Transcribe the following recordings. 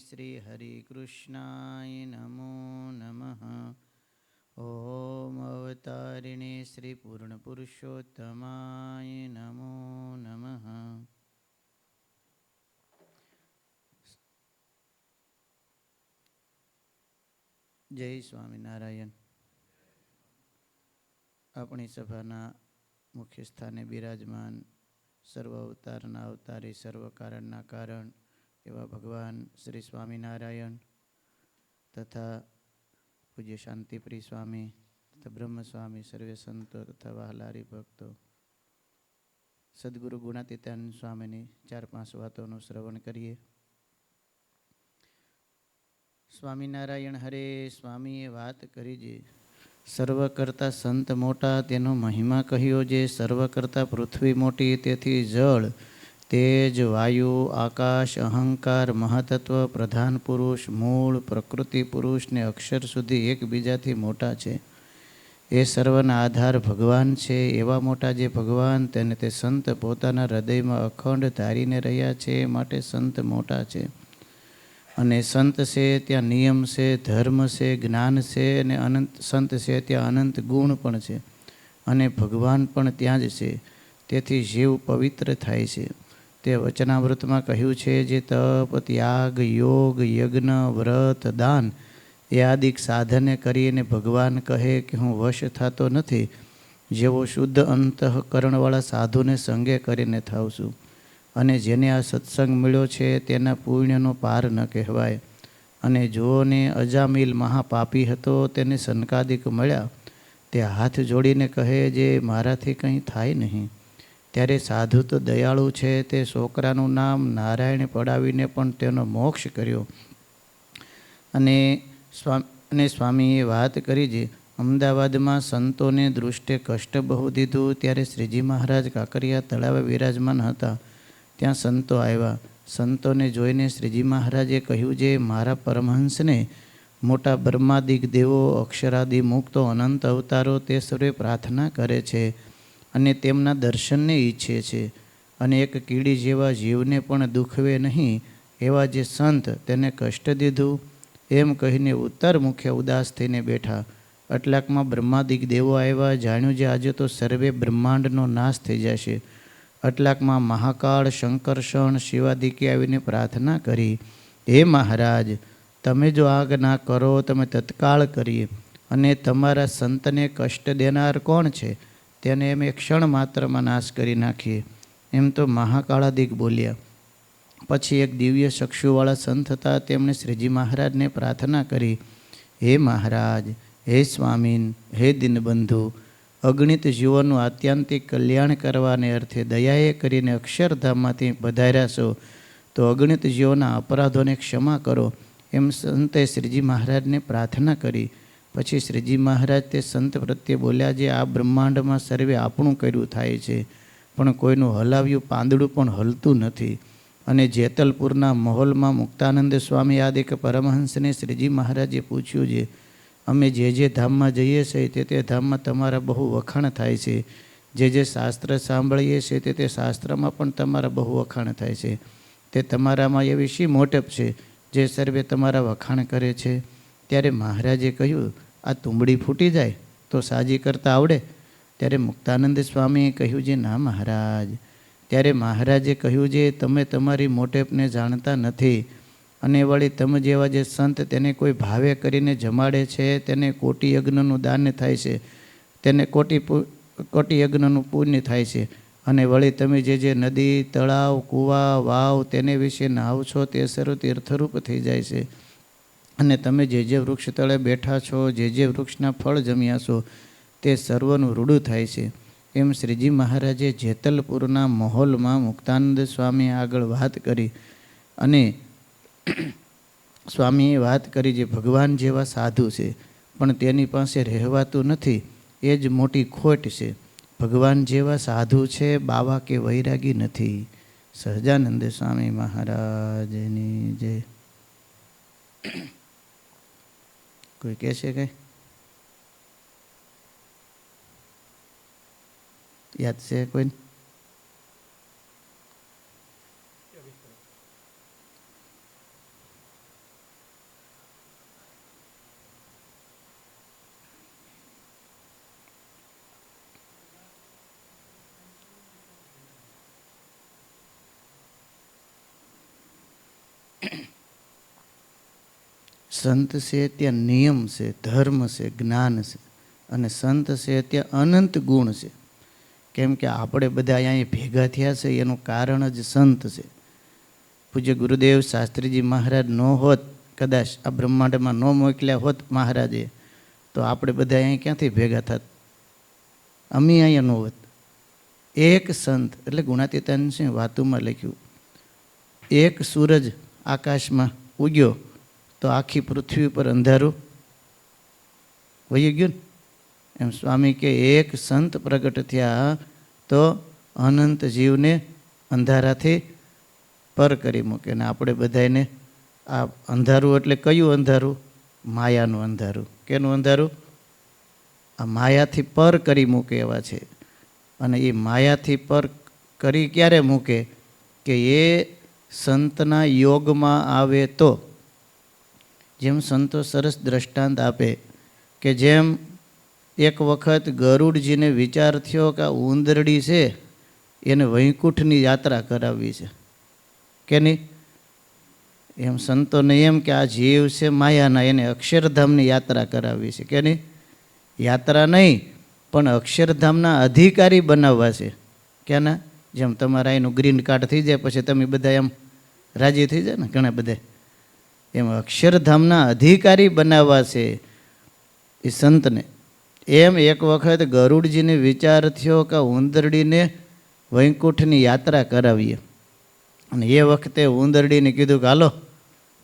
શ્રી હરિકૃષ્ણાય નમો નમઃ. ઓમ અવતારિણે શ્રી પૂર્ણ પુરુષોત્તમાય નમો નમઃ. જય સ્વામિનારાયણ. આપણી સભાના મુખ્ય સ્થાને બિરાજમાન સર્વ અવતારના અવતારી સર્વ કારણના કારણ એવા ભગવાન શ્રી સ્વામિનારાયણ તથા પૂજ્ય શાંતિપ્રિય સ્વામી તથા બ્રહ્મસ્વામી સર્વે સંતો તથા વહાલારી ભક્તો સદગુરુ ગુણાતીતાનંદ સ્વામીની 4-5 વાતોનું શ્રવણ કરીએ. સ્વામિનારાયણ હરે. સ્વામીએ વાત કરી જે સર્વ કરતા સંત મોટા તેનો મહિમા કહ્યો. જે સર્વ કરતા પૃથ્વી મોટી તેથી જળ તેજ વાયુ આકાશ અહંકાર મહાતત્વ પ્રધાન પુરુષ મૂળ પ્રકૃતિ પુરુષ ને અક્ષર સુધી એકબીજાથી મોટા છે. એ સર્વના આધાર ભગવાન છે. એવા મોટા જે ભગવાન તેને તે સંત પોતાના હૃદયમાં અખંડ ધારીને રહ્યા છે માટે સંત મોટા છે. અને સંત છે ત્યાં નિયમ છે, ધર્મ છે, જ્ઞાન છે અને અનંત સંત છે ત્યાં અનંત ગુણ પણ છે અને ભગવાન પણ ત્યાં જ છે. તેથી જીવ પવિત્ર થાય છે. તે વચનામૃતમાં કહ્યું છે જે તપ ત્યાગ યોગ યજ્ઞ વ્રત દાન એ આદિક સાધને કરીને ભગવાન કહે કે હું વશ થતો નથી, જેવો શુદ્ધ અંતઃકરણવાળા સાધુને સંગે કરીને થાવ છું. અને જેને આ સત્સંગ મળ્યો છે તેના પુણ્યનો પાર ન કહેવાય. અને જોને અજામિલ મહાપાપી હતો તેને સનકાદિક મળ્યા, તે હાથ જોડીને કહે જે મારાથી કંઈ થાય નહીં. ત્યારે સાધુ તો દયાળુ છે, તે છોકરાનું નામ નારાયણ પડાવીને પણ તેનો મોક્ષ કર્યો. અને સ્વામીએ વાત કરી જે અમદાવાદમાં સંતોને દૃષ્ટે કષ્ટ બહુ દીધું ત્યારે શ્રીજી મહારાજ કાંકરિયા તળાવે વિરાજમાન હતા. ત્યાં સંતો આવ્યા. સંતોને જોઈને શ્રીજી મહારાજે કહ્યું જે મારા પરમહંસને મોટા બ્રહ્માદિક દેવો અક્ષરાદિ મુક્તો અનંત અવતારો તે સર્વે પ્રાર્થના કરે છે અને તેમના દર્શનને ઈચ્છે છે. અને એક કીડી જેવા જીવને પણ દુખવે નહીં એવા જે સંત તેને કષ્ટ દીધું એમ કહીને ઉત્તર મુખે ઉદાસ થઈને બેઠા. અટલાકમાં બ્રહ્માદિક દેવો આવ્યા. જાણ્યું જે આજે તો સર્વે બ્રહ્માંડનો નાશ થઈ જશે. અટલાકમાં મહાકાળ શંકરષણ શિવાદિકે આવીને પ્રાર્થના કરી, હે મહારાજ, તમે જો આજ્ઞા કરો તમે તત્કાળ કરીએ. અને તમારા સંતને કષ્ટ દેનાર કોણ છે તેને એમ એક ક્ષણ માત્રમાં નાશ કરી નાખીએ. એમ તો મહાકાળાદિક બોલ્યા. પછી એક દિવ્ય ચક્ષુવાળા સંત હતા. તેમણે શ્રીજી મહારાજને પ્રાર્થના કરી, હે મહારાજ, હે સ્વામીન, હે દિનબંધુ, અગણિત જીવોનું આત્યંતિક કલ્યાણ કરવાને અર્થે દયાએ કરીને અક્ષરધામમાંથી પધાર્યા છો તો અગણિત જીવોના અપરાધોને ક્ષમા કરો. એમ સંતે શ્રીજી મહારાજને પ્રાર્થના કરી. પછી શ્રીજી મહારાજ તે સંત પ્રત્યે બોલ્યા જે આ બ્રહ્માંડમાં સર્વે આપણું કર્યું થાય છે, પણ કોઈનું હલાવ્યું પાંદડું પણ હલતું નથી. અને જેતલપુરના મહોલમાં મુક્તાનંદ સ્વામી આદિક પરમહંસને શ્રીજી મહારાજે પૂછ્યું જે અમે જે ધામમાં જઈએ છીએ તે ધામમાં તમારા બહુ વખાણ થાય છે. જે શાસ્ત્ર સાંભળીએ છીએ તે શાસ્ત્રમાં પણ તમારા બહુ વખાણ થાય છે. તે તમારામાં એવી શી મોટપ છે જે સર્વે તમારા વખાણ કરે છે? ત્યારે મહારાજે કહ્યું આ તુંબડી ફૂટી જાય તો સાજી કરતા આવડે? ત્યારે મુક્તાનંદ સ્વામીએ કહ્યું જે ના મહારાજ. ત્યારે મહારાજે કહ્યું જે તમે તમારી મોટેપને જાણતા નથી. અને વળી તમે જેવા જે સંત તેને કોઈ ભાવે કરીને જમાડે છે તેને કોટી યજ્ઞનું દાન થાય છે, તેને કોટી યજ્ઞનું પુણ્ય થાય છે. અને વળી તમે જે નદી તળાવ કૂવા વાવ તેને વિશે નાવ છો તે સર્વ તીર્થરૂપ થઈ જાય છે. અને તમે જે વૃક્ષ તળે બેઠા છો, જે વૃક્ષના ફળ જમ્યા છો તે સર્વનું રૂડું થાય છે. એમ શ્રીજી મહારાજે જેતલપુરના મહોલમાં મુક્તાનંદ સ્વામી આગળ વાત કરી. અને સ્વામીએ વાત કરી જે ભગવાન જેવા સાધુ છે પણ તેની પાસે રહેવાતું નથી એ જ મોટી ખોટ છે. ભગવાન જેવા સાધુ છે, બાવા કે વૈરાગી નથી. સહજાનંદ સ્વામી મહારાજની જય. કોઈ કહેશે કંઈ? યાદ છે કોઈ? સંત છે ત્યાં નિયમ છે, ધર્મ છે, જ્ઞાન છે. અને સંત છે ત્યાં અનંત ગુણ છે. કેમ કે આપણે બધા અહીંયા ભેગા થયા છે એનું કારણ જ સંત છે. પૂજ્ય ગુરુદેવ શાસ્ત્રીજી મહારાજ ન હોત, કદાચ આ બ્રહ્માંડમાં ન મોકલ્યા હોત મહારાજે, તો આપણે બધા અહીંયા ક્યાંથી ભેગા થાત? અમે અહીંયા ન હોત. એક સંત એટલે ગુણાતીતાની વાતોમાં લખ્યું, એક સૂરજ આકાશમાં ઉગ્યો તો આખી પૃથ્વી પર અંધારું વહી ગયું ને. એમ સ્વામી કે એક સંત પ્રગટ થયા તો અનંત જીવને અંધારાથી પર કરી મૂકે. ને આપણે બધાને આ અંધારું એટલે કયું અંધારું? માયાનું અંધારું. કેનું અંધારું? આ માયાથી પર કરી મૂકે એવા છે. અને એ માયાથી પર કરી ક્યારે મૂકે? કે એ સંતના યોગમાં આવે તો. જેમ સંતો સરસ દ્રષ્ટાંત આપે કે જેમ એક વખત ગરુડજીને વિચાર થયો કે આ ઉંદરડી છે એને વૈકુંઠની યાત્રા કરાવવી છે કે નહીં? એમ સંતોને એમ કે આ જીવ છે માયાના, એને અક્ષરધામની યાત્રા કરાવવી છે કે નહીં? યાત્રા નહીં પણ અક્ષરધામના અધિકારી બનાવવા છે. ક્યાંના? જેમ તમારા એનું ગ્રીન કાર્ડ થઈ જાય પછી તમે બધા એમ રાજી થઈ જાય ને ઘણા બધા, એમ અક્ષરધામના અધિકારી બનાવવા છે એ સંતને. એમ એક વખત ગરુડજીને વિચાર થયો કે ઉંદરડીને વૈકુંઠની યાત્રા કરાવીએ. અને એ વખતે ઉંદરડીને કીધું કે હાલો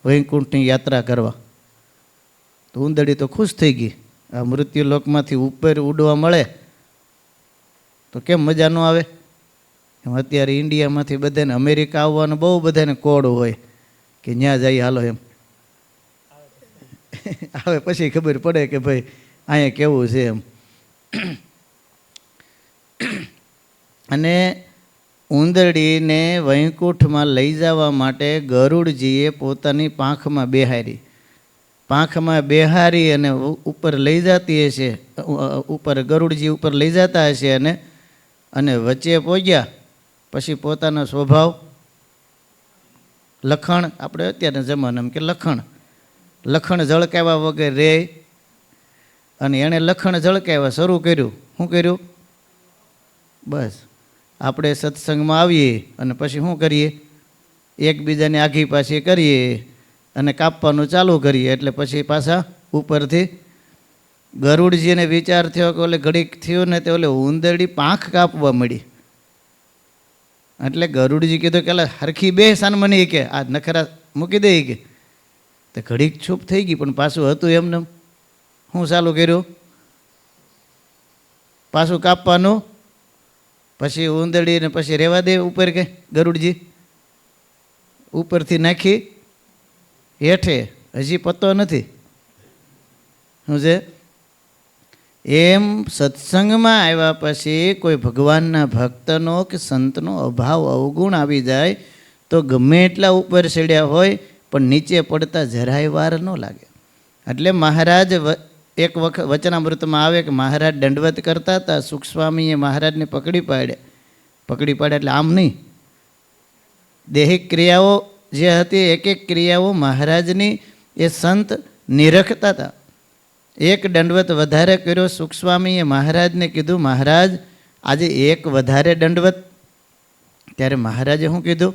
વૈકુંઠની યાત્રા કરવા. તો ઉંદરડી તો ખુશ થઈ ગઈ. આ મૃત્યુલોકમાંથી ઉપર ઉડવા મળે તો કેમ મજા ન આવે? એમ અત્યારે ઇન્ડિયામાંથી બધાને અમેરિકા આવવાનો બહુ બધાને કોડ હોય કે ત્યાં જઈ હાલો એમ આવે. પછી ખબર પડે કે ભાઈ અહીંયા કેવું છે એમ. અને ઉંદરડીને વૈકુંઠમાં લઈ જવા માટે ગરુડજીએ પોતાની પાંખમાં બેહારી. પાંખમાં બેહારી અને ઉપર લઈ જતી હશે, ઉપર ગરુડજી ઉપર લઈ જતા હશે અને વચ્ચે પહોંચ્યા પછી પોતાનો સ્વભાવ લખણ, આપણે અત્યારના જમાનામાં કે લખણ ઝળકાવ્યા વગર રે. અને એણે લખણ ઝળકાવ્યા શરૂ કર્યું. શું કર્યું? બસ આપણે સત્સંગમાં આવીએ અને પછી શું કરીએ? એકબીજાની આઘી પાછી કરીએ અને કાપવાનું ચાલુ કરીએ. એટલે પછી પાછા ઉપરથી ગરુડજીને વિચાર થયો કે ઓલે ઘડીક થયું ને તે ઓલે ઉંદરડી પાંખ કાપવા મળી. એટલે ગરુડજી કીધું કે હરખી બે સાનમની કે આ નખરા મૂકી દે કે. તો ઘડીક છૂપ થઈ ગઈ પણ પાછું હતું એમને. શું ચાલુ કર્યું? પાછું કાપવાનું. પછી ઉંદરડીને પછી રહેવા દે ઉપર કે ગરુડજી ઉપરથી નાખી હેઠે. હજી પતો નથી શું છે. એમ સત્સંગમાં આવ્યા પછી કોઈ ભગવાનના ભક્તનો કે સંતનો અભાવ અવગુણ આવી જાય તો ગમે એટલા ઉપર ચડ્યા હોય પણ નીચે પડતા જરાય વાર ન લાગે. એટલે મહારાજ એક વખત વચનામૃતમાં આવે કે મહારાજ દંડવત કરતા હતા. સુખસ્વામીએ મહારાજને પકડી પાડ્યા એટલે આમ નહીં, દેહિક ક્રિયાઓ જે હતી એક એક ક્રિયાઓ મહારાજની એ સંત નિરખતા હતા. એક દંડવત વધારે કર્યો. સુખસ્વામીએ મહારાજને કીધું મહારાજ આજે એક વધારે દંડવત. ત્યારે મહારાજે શું કીધું?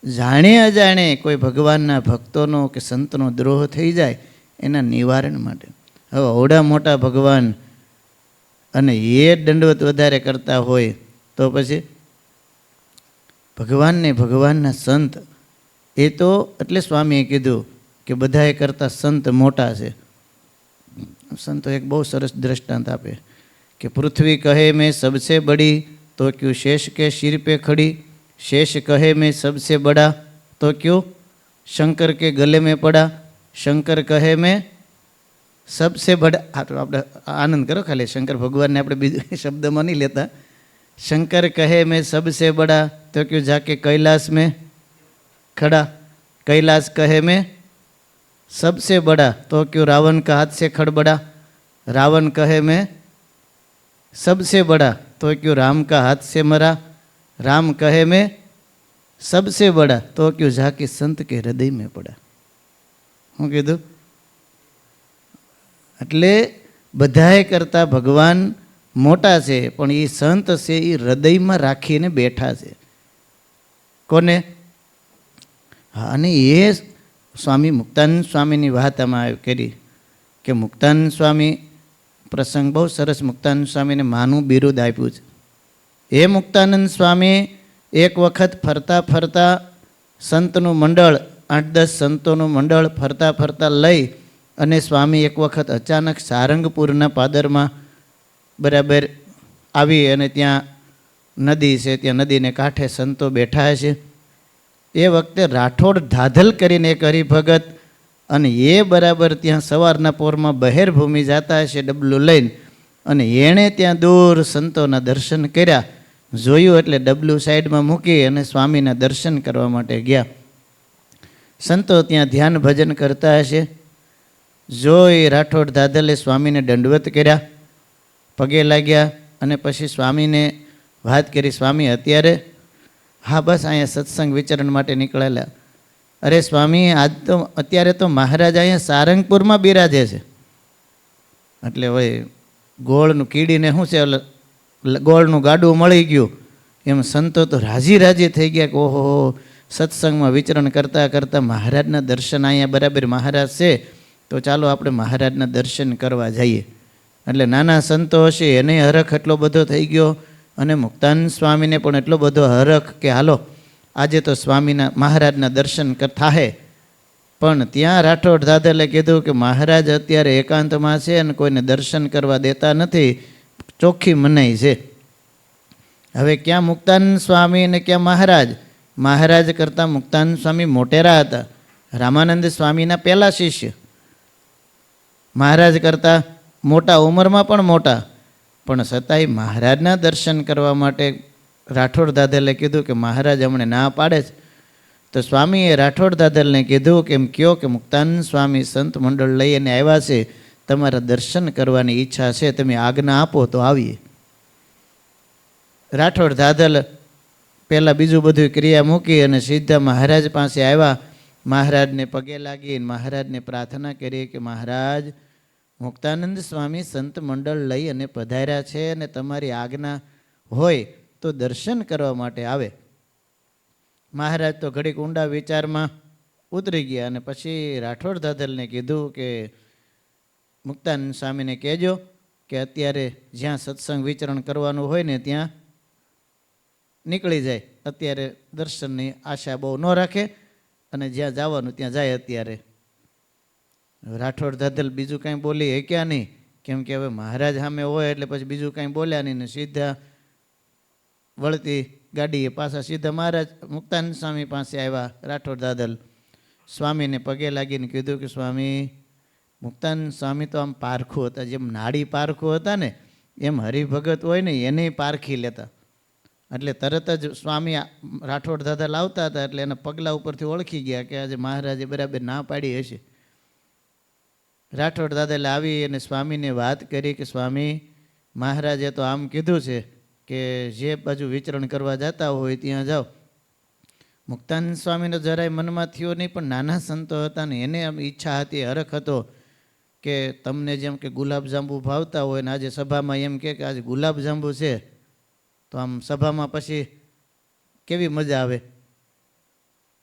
જાણે અજાણે કોઈ ભગવાનના ભક્તોનો કે સંતનો દ્રોહ થઈ જાય એના નિવારણ માટે. હવે ઓડા મોટા ભગવાન અને એ દંડવત વધારે કરતા હોય તો પછી ભગવાનના સંત એ તો એટલે સ્વામીએ કીધું કે બધાએ કરતાં સંત મોટા છે. સંતો એક બહુ સરસ દ્રષ્ટાંત આપે કે પૃથ્વી કહે મેં સબસે બડી તો ક્યું શેષ કે શિર પે ખડી. शेष कहे मैं सबसे बड़ा तो क्यों शंकर के गले में पड़ा. शंकर कहे मैं सबसे बड़ा. આપણે આનંદ કરો ખાલી શંકર ભગવાનને આપણે બીજું શબ્દમાં નહીં લેતા. शंकर कहे मैं सबसे बड़ा तो क्यों जाके कैलाश में खड़ा. कैलाश कहे मैं सबसे बड़ा तो क्यों रावण का हाथ से खड़बड़ा. रावण कहे मैं सबसे बड़ा तो क्यों राम का हाथ से मरा. राम कहे मैं सबसे बड़ा तो क्यों जाके संत के हृदय में पड़ा. શું કીધું? એટલે બધાએ કરતાં ભગવાન મોટા છે, પણ એ સંત છે એ હૃદયમાં રાખીને બેઠા છે. કોને? હા, અને એ સ્વામી મુક્તાનંદ સ્વામીની વાત આમાં કરી કે મુક્તાનંદ સ્વામી પ્રસંગ બહુ સરસ. મુક્તાનંદ સ્વામીને માનું બિરુદ આપ્યું છે. એ મુક્તાનંદ સ્વામી એક વખત ફરતા ફરતા સંતનું મંડળ, 8-10 સંતોનું મંડળ ફરતા ફરતા લઈ અને સ્વામી એક વખત અચાનક સારંગપુરના પાદરમાં બરાબર આવી અને ત્યાં નદી છે, ત્યાં નદીને કાંઠે સંતો બેઠા છે. એ વખતે રાઠોડ ધાધલ કરીને એક હરિભગત, અને એ બરાબર ત્યાં સવારના પોરમાં બહેર ભૂમિ જતા હશે ડબલું લઈને, અને એણે ત્યાં દૂર સંતોના દર્શન કર્યા. જોયું એટલે ડબલું સાઈડમાં મૂકી અને સ્વામીના દર્શન કરવા માટે ગયા. સંતો ત્યાં ધ્યાન ભજન કરતા હશે. જોઈ રાઠોડ ધાધલે સ્વામીને દંડવત કર્યા, પગે લાગ્યા અને પછી સ્વામીને વાત કરી, સ્વામી અત્યારે? હા, બસ અહીંયા સત્સંગ વિચરણ માટે નીકળેલા. અરે સ્વામી, આજ તો અત્યારે તો મહારાજ અહીંયા સારંગપુરમાં બિરાજે છે. એટલે હોય ગોળનું કીડીને શું છે, ગોળનું ગાડું મળી ગયું એમ સંતો તો રાજી રાજી થઈ ગયા કે ઓહો, સત્સંગમાં વિચરણ કરતાં કરતાં મહારાજના દર્શન અહીંયા બરાબર મહારાજ છે, તો ચાલો આપણે મહારાજના દર્શન કરવા જઈએ. એટલે નાના સંતો હશે એને હરખ એટલો બધો થઈ ગયો, અને મુક્તાનંદ સ્વામીને પણ એટલો બધો હરખ કે હાલો આજે તો સ્વામીના મહારાજના દર્શન થાહે. પણ ત્યાં રાઠોડ દાદલે કીધું કે મહારાજ અત્યારે એકાંતમાં છે અને કોઈને દર્શન કરવા દેતા નથી, ચોખ્ખી મનાઈ છે. હવે ક્યાં મુક્તાનંદ સ્વામી અને ક્યાં મહારાજ? મહારાજ કરતાં મુક્તાનંદ સ્વામી મોટેરા હતા, રામાનંદ સ્વામીના પહેલા શિષ્ય. મહારાજ કરતાં મોટા, ઉંમરમાં પણ મોટા, પણ છતાંય મહારાજના દર્શન કરવા માટે રાઠોડ દાદલે કીધું કે મહારાજ હમણે ના પાડે છે. તો સ્વામીએ રાઠોડ દાદલને કીધું કે એમ કહો કે મુક્તાનંદ સ્વામી સંત મંડળ લઈને આવ્યા છે, તમારા દર્શન કરવાની ઈચ્છા છે, તમે આજ્ઞા આપો તો આવીએ. રાઠોડ દાદલ પહેલાં બીજું બધું ક્રિયા મૂકી અને સીધા મહારાજ પાસે આવ્યા. મહારાજને પગે લાગી મહારાજને પ્રાર્થના કરી કે મહારાજ, મુક્તાનંદ સ્વામી સંત મંડળ લઈ અને પધાર્યા છે અને તમારી આજ્ઞા હોય તો દર્શન કરવા માટે આવે. મહારાજ તો ઘડીક ઊંડા વિચારમાં ઉતરી ગયા અને પછી રાઠોડ દાદલને કીધું કે મુક્તાનંદ સ્વામીને કહેજો કે અત્યારે જ્યાં સત્સંગ વિચરણ કરવાનું હોય ને ત્યાં નીકળી જાય, અત્યારે દર્શનની આશા બહુ ન રાખે અને જ્યાં જવાનું ત્યાં જાય અત્યારે. રાઠોડ દાદલ બીજું કાંઈ બોલી શક્યા નહીં, કેમ કે હવે મહારાજ સામે હોય એટલે પછી બીજું કાંઈ બોલ્યા નહીં ને સીધા વળતી ગાડીએ પાછા સીધા મહારાજ મુક્તાનંદ સ્વામી પાસે આવ્યા. રાઠોડ દાદલ સ્વામીને પગે લાગીને કીધું કે સ્વામી, મુક્તાનંદ સ્વામી તો આમ પારખું હતા, જેમ નાડી પારખું હતા ને એમ હરિભગત હોય ને એને પારખી લેતા. એટલે તરત જ સ્વામી રાઠોડ દાદા લાવતા હતા એટલે એના પગલા ઉપરથી ઓળખી ગયા કે આજે મહારાજે બરાબર ના પાડી હશે. રાઠોડ દાદાએ આવી અને સ્વામીને વાત કરી કે સ્વામી, મહારાજે તો આમ કીધું છે કે જે બાજુ વિચરણ કરવા જતા હોય ત્યાં જાઓ. મુક્તાનંદ સ્વામીનો જરાય મનમાં થયો નહીં, પણ નાના સંતો હતા ને એને આમ ઈચ્છા હતી, હરખ હતો કે તમને જેમ કે ગુલાબજાંબુ ભાવતા હોય ને આજે સભામાં એમ કે આજે ગુલાબજાંબુ છે, તો આમ સભામાં પછી કેવી મજા આવે,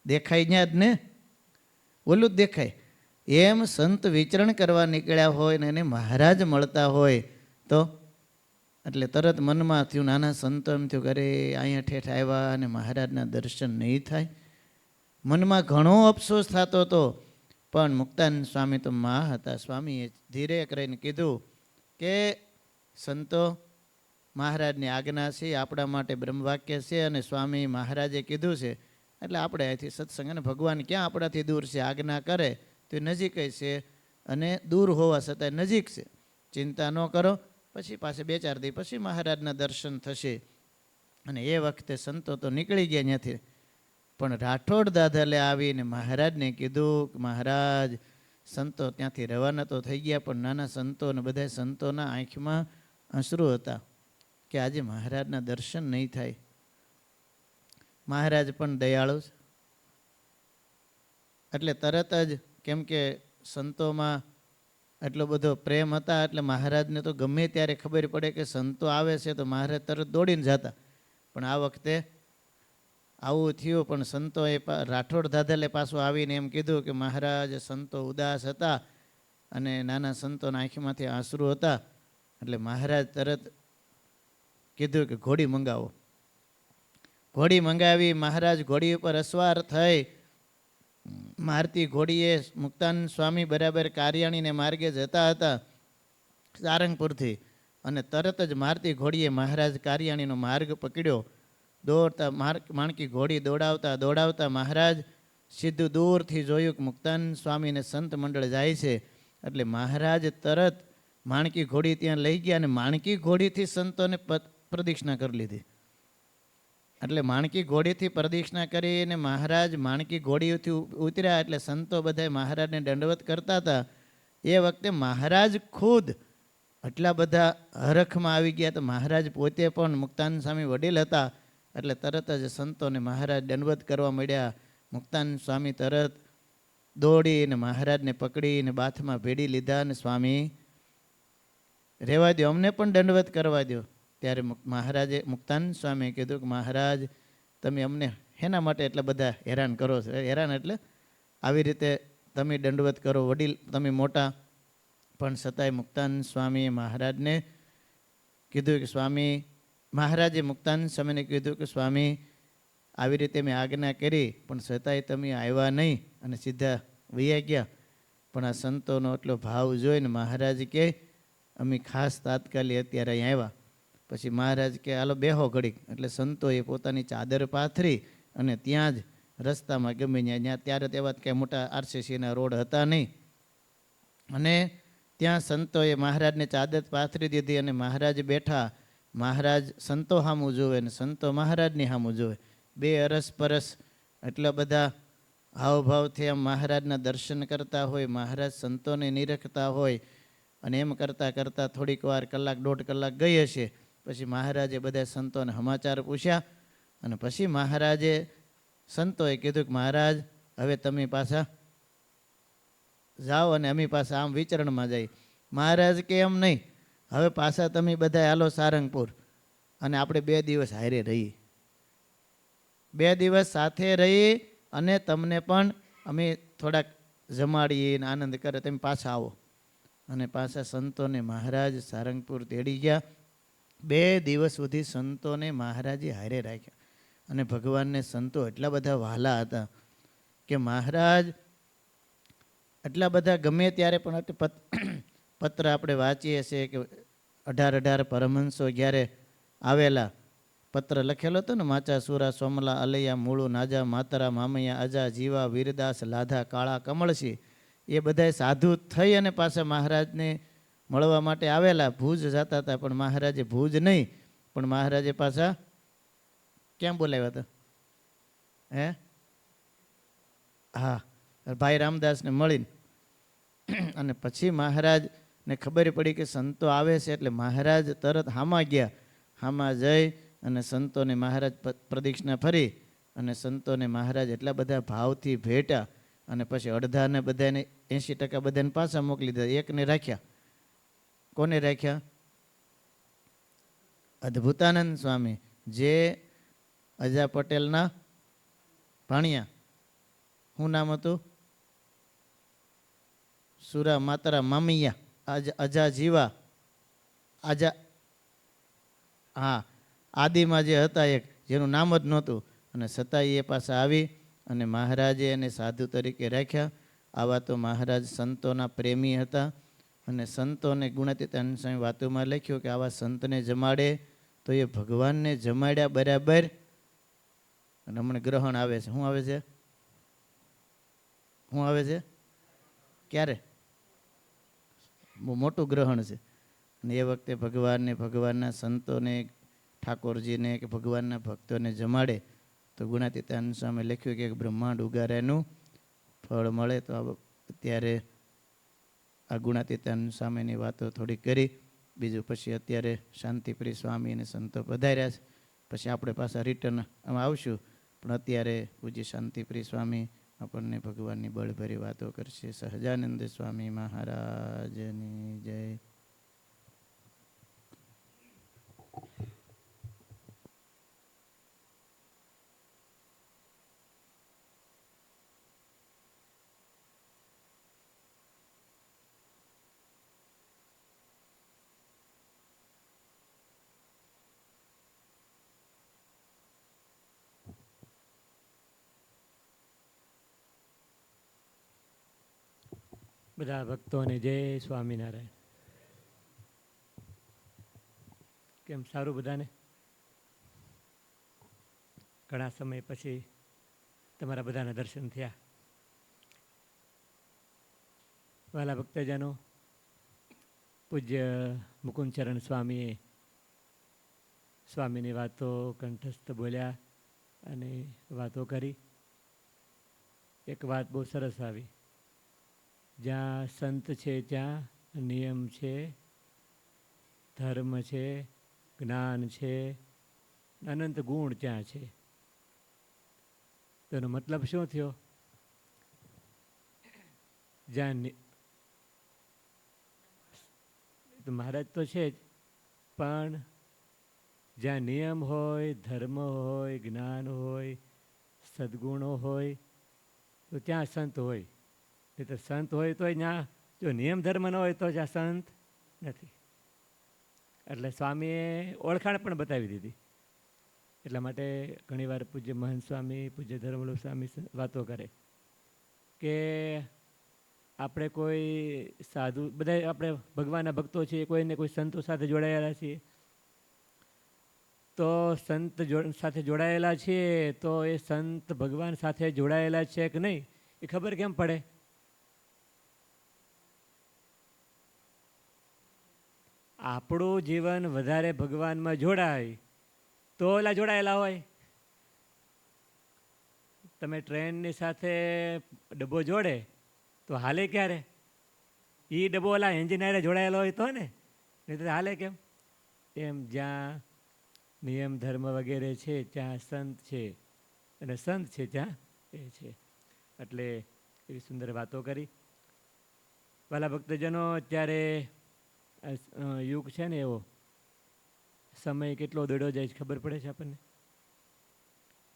દેખાય ત્યાં જ ને, ઓલું જ દેખાય. એમ સંત વિચરણ કરવા નીકળ્યા હોય ને એને મહારાજ મળતા હોય તો એટલે તરત મનમાં થયું, નાના સંતો એમ થયું કે અરે અહીંયા ઠેઠ આવ્યા અને મહારાજના દર્શન નહીં થાય. મનમાં ઘણો અફસોસ થતો હતો, પણ મુક્તાનંદ સ્વામી તો મા હતા. સ્વામીએ ધીરે કરીને કીધું કે સંતો, મહારાજની આજ્ઞા છે, આપણા માટે બ્રહ્મવાક્ય છે અને સ્વામી મહારાજે કીધું છે એટલે આપણે અહીંથી સત્સંગ, અને ભગવાન ક્યાં આપણાથી દૂર છે, આજ્ઞા કરે તો નજીક છે અને દૂર હોવા છતાંય નજીક છે. ચિંતા ન કરો, પછી પાછે 2-4 દી પછી મહારાજના દર્શન થશે. અને એ વખતે સંતો તો નીકળી ગયા ત્યાંથી, પણ રાઠોડ દાદાલે આવીને મહારાજને કીધું કે મહારાજ, સંતો ત્યાંથી રવાના તો થઈ ગયા, પણ નાના સંતો અને બધા સંતોના આંખમાં અશ્રુ હતા કે આજે મહારાજના દર્શન નહીં થાય. મહારાજ પણ દયાળુ છે એટલે તરત જ, કેમ કે સંતોમાં એટલો બધો પ્રેમ હતા એટલે મહારાજને તો ગમે ત્યારે ખબર પડે કે સંતો આવે છે તો મહારાજ તરત દોડીને જતા. પણ આ વખતે આવું થયું. પણ સંતોએ રાઠોડ દાદાલે પાછું આવીને એમ કીધું કે મહારાજ સંતો ઉદાસ હતા અને નાના સંતોના આંખમાંથી આંસુ હતા. એટલે મહારાજ તરત કીધું કે ઘોડી મંગાવો. ઘોડી મંગાવી. મહારાજ ઘોડી ઉપર અસવાર થઈ મારતી ઘોડીએ મુક્તાનંદ સ્વામી બરાબર કારિયાણીને માર્ગે જતા હતા સારંગપુરથી. અને તરત જ મારતી ઘોડીએ મહારાજ કારિયાણીનો માર્ગ પકડ્યો. દોડતા માણકી ઘોડી દોડાવતા દોડાવતા મહારાજ સીધું દૂરથી જોયું કે મુક્તાનંદ સ્વામીને સંત મંડળ જાય છે. એટલે મહારાજ તરત માણકી ઘોડી ત્યાં લઈ ગયા અને માણકી ઘોડીથી સંતોને પ્રદક્ષિણા કરી લીધી. એટલે માણકી ઘોડીથી પ્રદક્ષિણા કરીને મહારાજ માણકી ઘોડીથી ઉતર્યા. એટલે સંતો બધા મહારાજને દંડવત કરતા હતા. એ વખતે મહારાજ ખુદ આટલા બધા હરખમાં આવી ગયા. તો મહારાજ પોતે પણ મુક્તાનંદ સ્વામી વડીલ હતા એટલે તરત જ સંતોને મહારાજ દંડવત કરવા મળ્યા. મુક્તાનંદ સ્વામી તરત દોડીને મહારાજને પકડીને બાથમાં ભેડી લીધા અને સ્વામી રહેવા દો, અમને પણ દંડવત કરવા દો. ત્યારે મહારાજે મુક્તાનંદ સ્વામીએ કીધું કે મહારાજ તમે અમને શેના માટે એટલા બધા હેરાન કરો છો? હેરાન એટલે આવી રીતે તમે દંડવત કરો, વડીલ તમે મોટા. પણ છતાંય મુક્તાનંદ સ્વામીએ મહારાજને કીધું કે સ્વામી, મહારાજે મુક્તાનંદ સ્વામીને કીધું કે સ્વામી આવી રીતે મેં આજ્ઞા કરી પણ છતાંય તમે આવ્યા નહીં અને સીધા વૈયા ગયા. પણ આ સંતોનો એટલો ભાવ જોઈને મહારાજ કે અમે ખાસ તાત્કાલિક અત્યારે અહીં આવ્યા. પછી મહારાજ કે હાલો બેહો ઘડીક. એટલે સંતોએ પોતાની ચાદર પાથરી અને ત્યાં જ રસ્તામાં ગમે ત્યાં ત્યારે તેવા કંઈ મોટા આરસીસીના રોડ હતા નહીં. અને ત્યાં સંતોએ મહારાજને ચાદર પાથરી દીધી અને મહારાજ બેઠા. મહારાજ સંતો સામું જોવે ને સંતો મહારાજની સામું જોવે. બે અરસપરસ એટલા બધા હાવભાવથી આમ મહારાજના દર્શન કરતા હોય. મહારાજ સંતોને નિરખતા હોય અને એમ કરતાં કરતાં થોડીક વાર કલાક દોઢ કલાક ગઈ હશે. પછી મહારાજે બધા સંતોને સમાચાર પૂછ્યા અને પછી મહારાજે સંતોએ કીધું કે મહારાજ હવે તમે પાછા જાઓ અને અમે પાછા આમ વિચરણમાં જઈએ. મહારાજ કે એમ નહીં, હવે પાછા તમે બધા હાલો સારંગપુર અને આપણે 2 દિવસ હારે રહીએ. 2 દિવસ સાથે રહી અને તમને પણ અમે થોડાક જમાડીએ ને આનંદ કરે, તમે પાછા આવો. અને પાછા સંતોને મહારાજ સારંગપુર તેડી ગયા. 2 દિવસ સુધી સંતોને મહારાજે હારે રાખ્યા. અને ભગવાનને સંતો એટલા બધા વહાલા હતા કે મહારાજ એટલા બધા ગમે ત્યારે પણ પત્ર આપણે વાંચીએ છીએ કે 18 પરમહંસો જ્યારે આવેલા પત્ર લખેલો હતો ને, માચા સુરા સોમલા અલૈયા મૂળું નાજા માતરા મામૈયા અજા જીવા વીરદાસ લાધા કાળા કમળસી, એ બધા સાધુ થઈ અને પાછા મહારાજને મળવા માટે આવેલા. ભુજ જતા હતા પણ મહારાજે ભુજ નહીં પણ મહારાજે પાછા ક્યાં બોલાવ્યા હતા? હા, ભાઈ રામદાસને મળીને. અને પછી મહારાજને ખબર પડી કે સંતો આવે છે એટલે મહારાજ તરત હામાં ગયા. હામાં જઈ અને સંતોને મહારાજ પ્રદક્ષિણા ફરી અને સંતોને મહારાજ એટલા બધા ભાવથી ભેટ્યા. અને પછી અડધાને બધાને 80% બધાને પાછા મોકલી દીધા. એકને રાખ્યા. કોને રાખ્યા? અદ્ભુતાનંદ સ્વામી, જે અજા પટેલના ભાણિયા. શું નામ હતું? સુરા માતરા મામૈયા અજા જીવા આજા, હા, આદિમાં જે હતા એક જેનું નામ જ નહોતું. અને છતાંય એ પાછા આવી અને મહારાજે એને સાધુ તરીકે રાખ્યા. આવા તો મહારાજ સંતોના પ્રેમી હતા. અને સંતોને ગુણાતીતાનંદ સ્વામી વાતોમાં લખ્યું કે આવા સંતને જમાડે તો એ ભગવાનને જમાડ્યા બરાબર. અને હમણાં ગ્રહણ આવે છે. શું આવે છે? શું આવે છે? ક્યારે? બહુ મોટું ગ્રહણ છે. અને એ વખતે ભગવાનને ભગવાનના સંતોને ઠાકોરજીને કે ભગવાનના ભક્તોને જમાડે તો ગુણાતીતાનંદ સ્વામી લખ્યું કે બ્રહ્માંડ ઉગારેનું ફળ મળે. તો અત્યારે આ ગુણાતીતાનંદ સ્વામીની વાતો થોડી કરી. બીજું પછી અત્યારે શાંતિપ્રિય સ્વામી અને સંતો પધાર્યા છે. પછી આપણે પાછા રિટર્ન આમાં આવશું. પણ અત્યારે પૂજ્ય શાંતિપ્રિય સ્વામી આપણને ભગવાનની બળભરી વાતો કરશે. સહજાનંદ સ્વામી મહારાજની જય. બધા ભક્તોને જય સ્વામિનારાયણ. કેમ સારું બધાને? ઘણા સમય પછી તમારા બધાના દર્શન થયા. વાલા ભક્તજનો, પૂજ્ય મુકુંદચરણ સ્વામીએ સ્વામીની વાતો કંઠસ્થ બોલ્યા અને વાતો કરી. એક વાત બહુ સરસ આવી, જ્યાં સંત છે ત્યાં નિયમ છે, ધર્મ છે, જ્ઞાન છે, અનંત ગુણ ત્યાં છે. તેનો મતલબ શું થયો? જ્યાં મહારાજ તો છે જ, પણ જ્યાં નિયમ હોય, ધર્મ હોય, જ્ઞાન હોય, સદ્ગુણો હોય, તો ત્યાં સંત હોય. નહીં તો સંત હોય તો ત્યાં જો નિયમ ધર્મ ન હોય તો જ્યાં સંત નથી. એટલે સ્વામીએ ઓળખાણ પણ બતાવી દીધી. એટલા માટે ઘણીવાર પૂજ્ય મહંત સ્વામી, પૂજ્ય ધર્મવલ્લભ સ્વામી વાતો કરે કે આપણે કોઈ સાધુ, બધા આપણે ભગવાનના ભક્તો છીએ, કોઈને કોઈ સંતો સાથે જોડાયેલા છીએ. તો સંત સાથે જોડાયેલા છીએ તો એ સંત ભગવાન સાથે જોડાયેલા છે કે નહીં એ ખબર કેમ પડે? આપણું જીવન વધારે ભગવાનમાં જોડાય તો ઓલા જોડાયેલા હોય. તમે ટ્રેનની સાથે ડબ્બો જોડે તો હાલે ક્યારે? એ ડબ્બો ઓલા એન્જિનિયરે જોડાયેલો હોય તો ને, નહીં તો હાલે કેમ? એમ જ્યાં નિયમ ધર્મ વગેરે છે ત્યાં સંત છે, અને સંત છે ત્યાં એ છે. એટલે એવી સુંદર વાતો કરી. વાલા ભક્તજનો, અત્યારે યુગ છે ને એવો, સમય કેટલો દોડ્યો જાય છે ખબર પડે છે આપણને.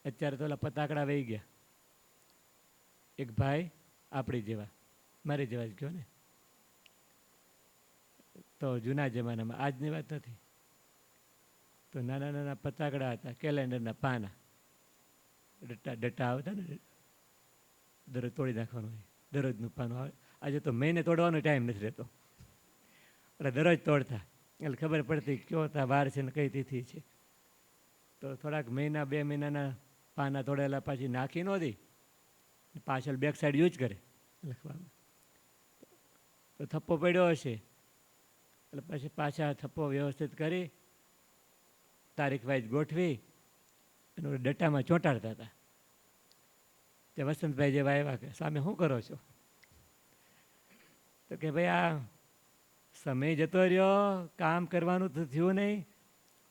અત્યારે તો ઓલા ફટાકડા વહી ગયા. એક ભાઈ આપણી જેવા, મારી જેવા જ કહો ને, તો જૂના જમાનામાં, આજની વાત નથી, તો નાના નાના ફટાકડા હતા, કેલેન્ડરના પાના, ડટ્ટા આવતા ને, દરરોજ તોડી નાખવાનું હોય, દરરોજનું પાનું આવે. આજે તો મહિને તોડવાનો ટાઈમ નથી રહેતો, એટલે દરરોજ તોડતા. એટલે ખબર પડતી કયો હતા વાર છે ને કઈ તિથિ છે. તો થોડાક મહિના 2 મહિનાના પાના તોડેલા પાછી નાખી ન દે, પાછળ બેક સાઈડ યુઝ કરે લખવામાં. તો થપ્પો પડ્યો હશે એટલે પછી પાછા થપ્પો વ્યવસ્થિત કરી તારીખ વાઇઝ ગોઠવી અને ડટ્ટામાં ચોંટાડતા હતા. તે વસંતભાઈ જેવા આવ્યા કે સામે શું કરો છો? તો કે ભાઈ આ સમય જતો રહ્યો, કામ કરવાનું તો થયું નહીં,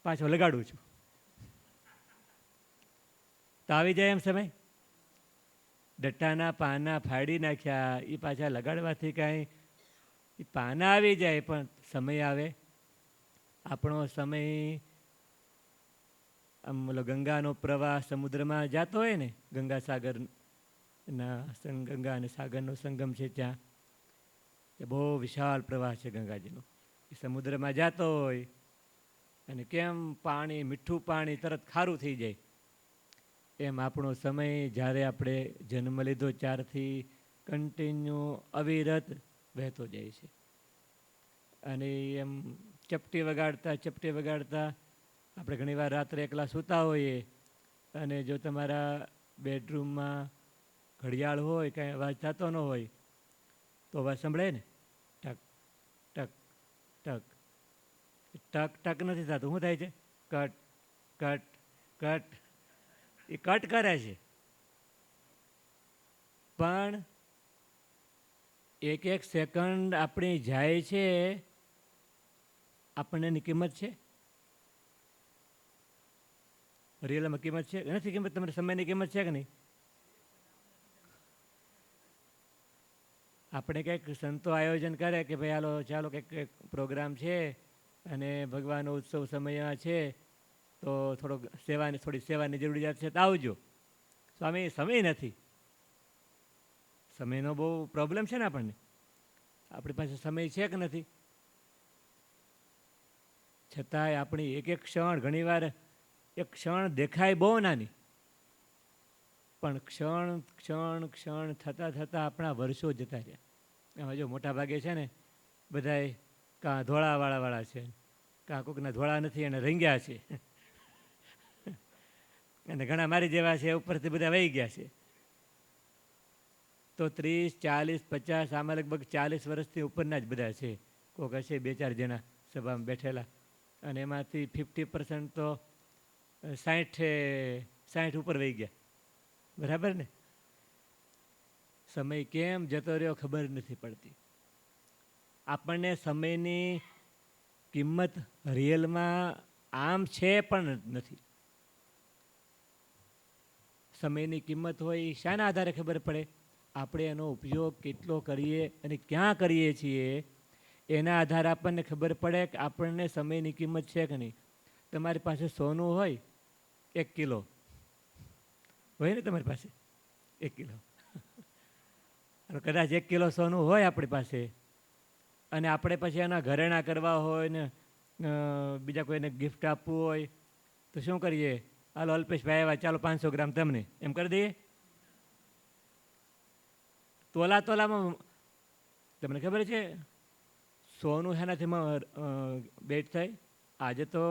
પાછો લગાડું છું. તો આવી જાય એમ સમય. ડટ્ટાના પાના ફાડી નાખ્યા, એ પાછા લગાડવાથી કાંઈ, એ પાના આવી જાય પણ સમય આવે. આપણો સમય આમ ઓલો ગંગાનો પ્રવાહ સમુદ્રમાં જતો હોય ને, ગંગા સાગરના ગંગા અને સાગરનો સંગમ છે ત્યાં, એ બહુ વિશાળ પ્રવાહ છે ગંગાજીનો. એ સમુદ્રમાં જતો હોય અને કેમ પાણી, મીઠું પાણી તરત ખારું થઈ જાય, એમ આપણો સમય જ્યારે આપણે જન્મ લીધો ત્યારથી કન્ટિન્યુ અવિરત વહેતો જાય છે. અને એમ ચપટી વગાડતા આપણે ઘણીવાર રાત્રે એકલા સૂતા હોઈએ અને જો તમારા બેડરૂમમાં ઘડિયાળ હોય, કાંઈ અવાજ થતો ન હોય તો અવાજ સંભળાય ને, ટક ટક ટક. ટક ટક નથી થતું, શું થાય છે? Cut cut cut. એ કટ કરે છે, પણ એક એક સેકન્ડ આપણી જાય છે, આપણને એની કિંમત છે? રિયલમાં કિંમત છે? નથી કિંમત? તમારે સમયની કિંમત છે કે નહીં? આપણે કંઈક સંતો આયોજન કરે કે ભાઈ હાલો ચાલો કંઈક પ્રોગ્રામ છે અને ભગવાનનો ઉત્સવ સમયમાં છે તો થોડી સેવાની જરૂરિયાત છે તો આવજો. સ્વામી સમય નથી. સમયનો બહુ પ્રોબ્લેમ છે ને આપણને. આપણી પાસે સમય છે કે નથી? છતાંય આપણી એક એક ક્ષણ, ઘણીવાર એક ક્ષણ દેખાય બહુ નાની, પણ ક્ષણ ક્ષણ ક્ષણ થતાં થતાં આપણા વર્ષો જતા રહ્યા. એમાં જો મોટા ભાગે છે ને બધાય કાં ધોળાવાળા છે, કાં કોઈકના ધોળા નથી અને રંગ્યા છે, અને ઘણા મારી જેવા છે ઉપરથી બધા વહી ગયા છે. તો 30, 40, 50, આમાં લગભગ 40 વર્ષથી ઉપરના જ બધા છે. કોઈક હશે 2-4 જણા સભામાં બેઠેલા, અને એમાંથી 50% તો 60 ઉપર વહી ગયા. બરાબર ને? સમય કેમ જતો રહ્યો ખબર નથી પડતી. આપણને સમયની કિંમત રિયલમાં આમ છે પણ નથી. સમયની કિંમત હોય એ શાના આધારે ખબર પડે? આપણે એનો ઉપયોગ કેટલો કરીએ અને ક્યાં કરીએ છીએ એના આધારે આપણને ખબર પડે કે આપણને સમયની કિંમત છે કે નહીં. તમારી પાસે સોનું હોય 1 કિલો હોય ને, તમારી પાસે 1 કિલો, કદાચ 1 કિલો સોનું હોય આપણી પાસે, અને આપણે પછી એના ઘરેણાં કરવા હોય ને બીજા કોઈને ગિફ્ટ આપવું હોય તો શું કરીએ? હાલો અલ્પેશભાઈ આવ્યા, ચાલો 500 ગ્રામ તમને, એમ કરી દઈએ. તોલામાં તમને ખબર છે સોનું શેનાથી બેટ થાય? આજે તો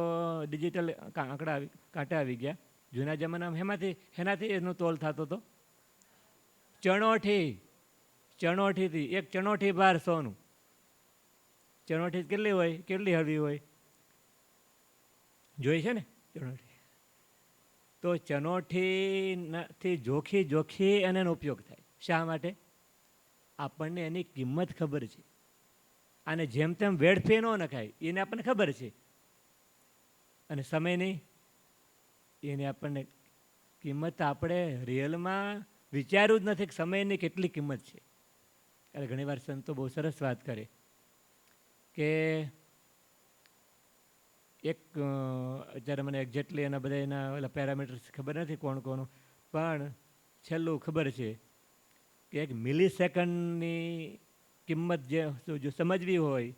ડિજિટલ કાંટા આવી ગયા. જૂના જમાનામાં હેનાથી એનો તોલ થતો હતો? ચણોઠીથી. 1 ચણોઠી ભાર સોનું. ચણોઠી કેટલી હોય? કેટલી હળવી હોય? જોઈ છે ને ચણોઠી? તો ચણોઠીથી જોખી અને એનો ઉપયોગ થાય. શા માટે? આપણને એની કિંમત ખબર છે. અને જેમ તેમ વેડફી ન નખાય એને આપણને ખબર છે. અને સમયની એની આપણને કિંમત આપણે રિયલમાં વિચાર્યું જ નથી કે સમયની કેટલી કિંમત છે. એટલે ઘણીવાર સંતો બહુ સરસ વાત કરે કે અત્યારે મને એક્ઝેક્ટલી એના બધા એના ઓલા પેરામીટર્સ ખબર નથી કોણ કોનું, પણ છેલ્લું ખબર છે કે 1 મિલિસેકન્ડની કિંમત જો સમજવી હોય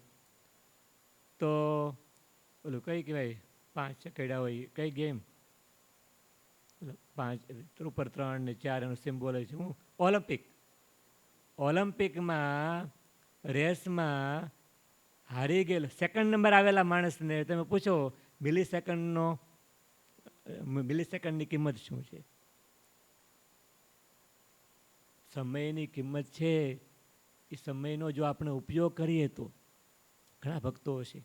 તો ઓલું કઈ કહેવાય, 5 ચકેડા હોય, કઈ ગેમ, 5 ઉપર 3 ને 4 એનો સિમ્બોલ છે. હું ઓલિમ્પિકમાં રેસમાં હારી ગયેલો સેકન્ડ નંબર આવેલા માણસને તમે પૂછો મિલિસેકન્ડની કિંમત શું છે? સમયની કિંમત છે એ સમયનો જો આપણે ઉપયોગ કરીએ તો. ઘણા ભક્તો છે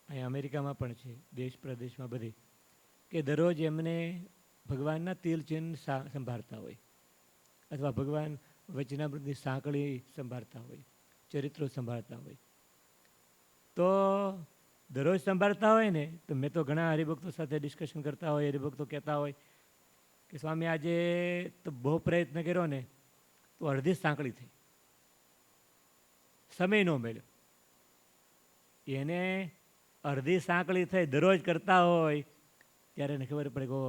અહીંયા અમેરિકામાં પણ છે, દેશ પ્રદેશમાં બધે, કે દરરોજ એમને ભગવાનના તિલ ચિહ્ન સંભાળતા હોય, અથવા ભગવાન વચનામૃતની સાંકળી સંભાળતા હોય, ચરિત્રો સંભાળતા હોય. તો દરરોજ સંભાળતા હોય ને, તો મેં તો ઘણા હરિભક્તો સાથે ડિસ્કશન કરતા હોય, હરિભક્તો કહેતા હોય કે સ્વામી આજે તો બહુ પ્રયત્ન કર્યો ને તો અડધી સાંકળી થઈ, સમય ન મળ્યો. એને અડધી સાંકળી થઈ દરરોજ કરતા હોય ત્યારે એને ખબર પડે કે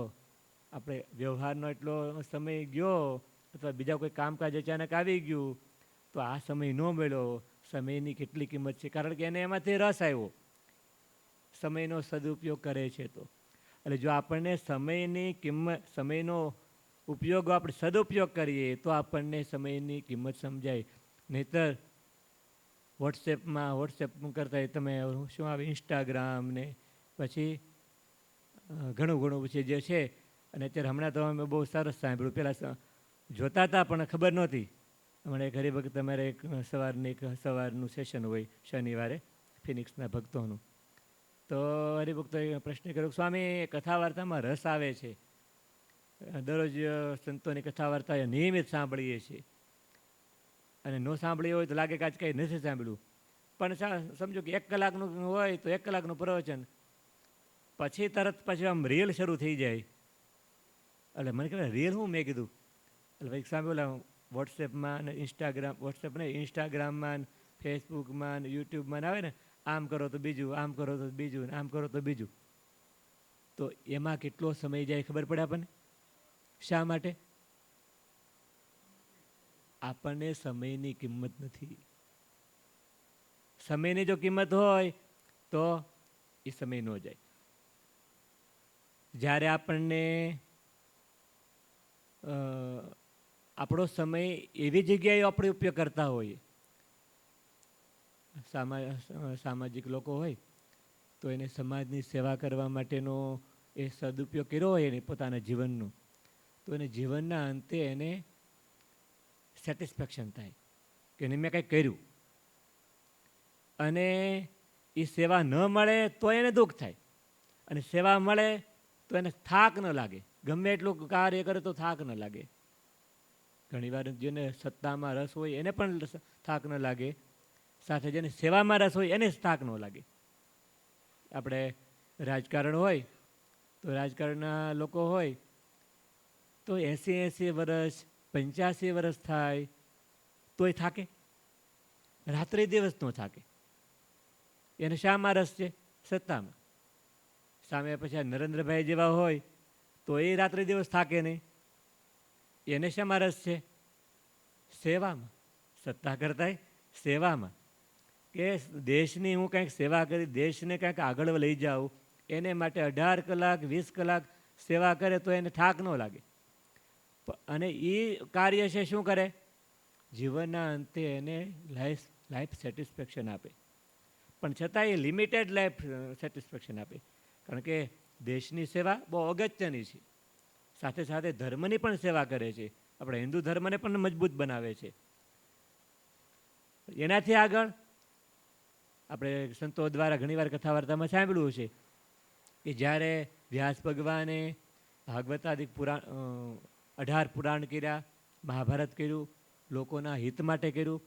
આપણે વ્યવહારનો એટલો સમય ગયો, અથવા બીજા કોઈ કામકાજ અચાનક આવી ગયું તો આ સમય ન મળ્યો. સમયની કેટલી કિંમત છે, કારણ કે એને એમાંથી રસ આવ્યો, સમયનો સદુપયોગ કરે છે. તો એટલે જો આપણને સમયનો ઉપયોગ આપણે સદુપયોગ કરીએ તો આપણને સમયની કિંમત સમજાય. નહીંતર વોટ્સએપ કરતા તમે શું આવે, ઇન્સ્ટાગ્રામ ને પછી ઘણું પછી જે છે. અને અત્યારે હમણાં તો અમે બહુ સરસ સાંભળ્યું, પહેલાં જોતા હતા પણ ખબર નહોતી. હમણાં એક હરિભક્ત તમારે સવારનું સેશન હોય શનિવારે ફિનિક્સના ભક્તોનું, તો હરિભક્તોએ પ્રશ્ન કર્યો, સ્વામી કથા વાર્તામાં રસ આવે છે, દરરોજ સંતોની કથા વાર્તા નિયમિત સાંભળીએ છીએ, અને ન સાંભળીએ હોય તો લાગે કે આજ કંઈ નથી સાંભળ્યું. પણ સમજો કે 1 કલાકનું હોય તો 1 કલાકનું પ્રવચન, પછી આમ રીલ શરૂ થઈ જાય. એટલે મને કહેવાય રીલ હું? મેં કીધું એટલે ભાઈ સાંભળેલા વોટ્સએપમાં ને વોટ્સએપ ને ઇન્સ્ટાગ્રામમાં ને ફેસબુકમાં ને યુટ્યુબમાં ને આવે ને, આમ કરો તો બીજું, આમ કરો તો બીજું, આમ કરો તો બીજું, તો એમાં કેટલો સમય જાય ખબર પડે આપણને? શા માટે? આપણને સમયની કિંમત નથી. સમયની જો કિંમત હોય તો એ સમય ન જાય. જ્યારે આપણને આપણો સમય એવી જગ્યાએ આપણે ઉપયોગ કરતા હોઈએ, સામાજિક લોકો હોય તો એને સમાજની સેવા કરવા માટેનો એ સદુપયોગ કર્યો હોય એને પોતાના જીવનનો, તો એને જીવનના અંતે એને સેટિસ્ફેક્શન થાય કે એને મેં કંઈક કર્યું. અને એ સેવા ન મળે તો એને દુઃખ થાય, અને સેવા મળે તો એને થાક ન લાગે. ગમે એટલું કાર્ય કરે તો થાક ન લાગે. ઘણીવાર જેને સત્તામાં રસ હોય એને પણ થાક ન લાગે, સાથે જેને સેવામાં રસ હોય એને જ થાક ન લાગે. આપણે રાજકારણ હોય તો રાજકારણના લોકો હોય તો 80 વર્ષ 85 વર્ષ થાય તોય થાકે? રાત્રે દિવસ ન થાકે. એને શામાં રસ છે? સત્તામાં. સામે પછી નરેન્દ્રભાઈ જેવા હોય તો એ રાત્રે દિવસ થાકે નહીં. એને શામાં રસ છે? સેવામાં. સત્તા કરતાંય સેવામાં, કે દેશની હું કંઈક સેવા કરી, દેશને કંઈક આગળ લઈ જાઉં, એને માટે 18 કલાક 20 કલાક સેવા કરે તો એને થાક ન લાગે. અને એ કાર્ય છે શું કરે? જીવનના અંતે એને લાઈફ સેટિસ્ફેક્શન આપે. પણ છતાં એ લિમિટેડ લાઈફ સેટિસ્ફેક્શન આપે, કારણ કે દેશની સેવા બહુ અગત્યની છે. સાથે સાથે ધર્મની પણ સેવા કરે છે. આપણે હિન્દુ ધર્મને પણ મજબૂત બનાવે છે. એનાથી આગળ આપણે સંતો દ્વારા ઘણીવાર કથા વાર્તામાં સાંભળ્યું છે કે જ્યારે વ્યાસ ભગવાને ભાગવતાદિક પુરાણ 18 પુરાણ કર્યા, મહાભારત કર્યું, લોકોના હિત માટે કર્યું,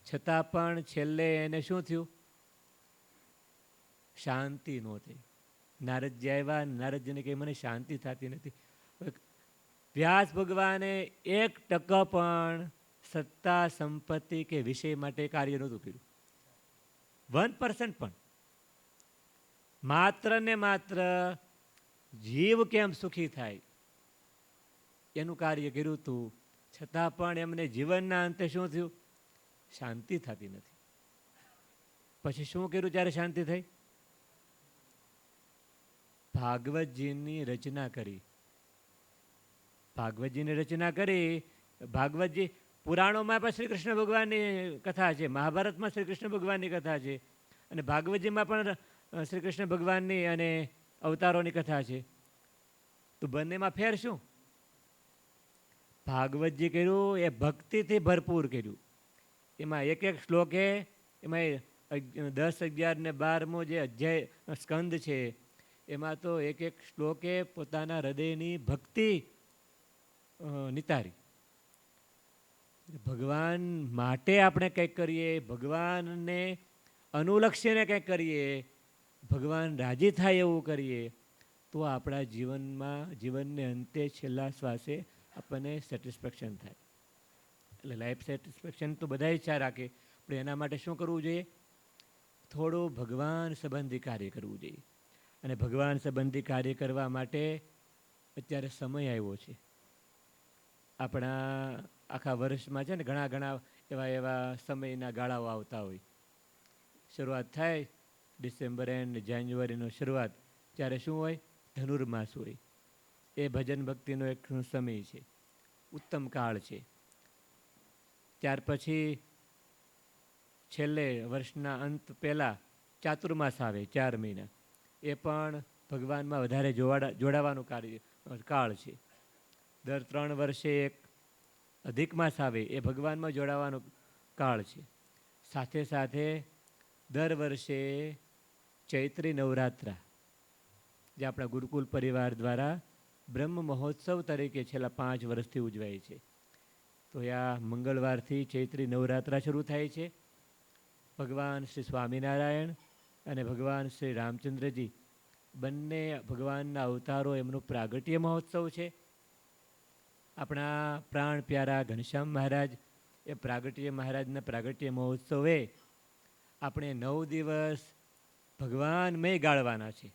છતાં પણ છેલ્લે એને શું થયું? શાંતિ નહોતી. નારદજી આવ્યા, નારદજીને કહે મને શાંતિ થતી નથી. વ્યાસ ભગવાને 1% પણ સત્તા સંપત્તિ કે વિષય માટે કાર્ય નહોતું કર્યું. 1% પણ. માત્ર ને માત્ર જીવ કેમ સુખી થાય એનું કાર્ય કર્યું હતું. છતાં પણ એમને જીવનના અંતે શું થયું? શાંતિ થતી નથી. પછી શું કર્યું જ્યારે શાંતિ થઈ? ભાગવતજીની રચના કરી. ભાગવતજીની રચના કરી. ભાગવતજી પુરાણોમાં પણ શ્રી કૃષ્ણ ભગવાનની કથા છે, મહાભારતમાં શ્રી કૃષ્ણ ભગવાનની કથા છે, અને ભાગવતજીમાં પણ શ્રી કૃષ્ણ ભગવાનની અને અવતારોની કથા છે. તો બંનેમાં ફેર શું? ભાગવતજી કર્યું એ ભક્તિથી ભરપૂર કર્યું. એમાં એક એક શ્લોકે, એમાં 10, 11 ને 12મો જે અધ્યાય સ્કંદ છે એમાં તો એક એક શ્લોકે પોતાના હૃદયની ભક્તિ નિતારી. ભગવાન માટે આપણે કંઈક કરીએ, ભગવાનને અનુલક્ષીને કંઈક કરીએ, ભગવાન રાજી થાય એવું કરીએ તો આપણા જીવનને અંતે છેલ્લા શ્વાસે આપણને સેટિસ્ફેક્શન થાય. એટલે લાઈફ સેટિસ્ફેક્શન તો બધા ઈચ્છા રાખે, પણ એના માટે શું કરવું જોઈએ? થોડું ભગવાન સંબંધી કાર્ય કરવું જોઈએ. અને ભગવાન સંબંધી કાર્ય કરવા માટે અત્યારે સમય આવ્યો છે. આપણા આખા વર્ષમાં છે ને ઘણા એવા સમયના ગાળાઓ આવતા હોય. શરૂઆત થાય ડિસેમ્બર એન્ડ જાન્યુઆરીનો શરૂઆત, ત્યારે શું હોય? ધનુર્માસ હોય. એ ભજન ભક્તિનો એક સમય છે, ઉત્તમ કાળ છે. ત્યાર પછી છેલ્લે વર્ષના અંત પહેલાં ચાતુર્માસ આવે, 4 મહિના. એ પણ ભગવાનમાં વધારે જોડાવાનું કાળ છે. દર 3 વર્ષે એક અધિક માસ આવે, એ ભગવાનમાં જોડાવાનો કાળ છે. સાથે સાથે દર વર્ષે ચૈત્રી નવરાત્રા, જે આપણા ગુરુકુલ પરિવાર દ્વારા બ્રહ્મ મહોત્સવ તરીકે છેલ્લા 5 વર્ષથી ઉજવાય છે. તો આ મંગળવારથી ચૈત્રી નવરાત્રા શરૂ થાય છે. ભગવાન શ્રી સ્વામિનારાયણ અને ભગવાન શ્રી રામચંદ્રજી બંને ભગવાનના અવતારો, એમનું પ્રાગટ્ય મહોત્સવ છે. આપણા પ્રાણ પ્યારા ઘનશ્યામ મહારાજ એ પ્રાગટ્ય મહારાજના પ્રાગટ્ય મહોત્સવે આપણે 9 દિવસ ભગવાનમય ગાળવાના છે.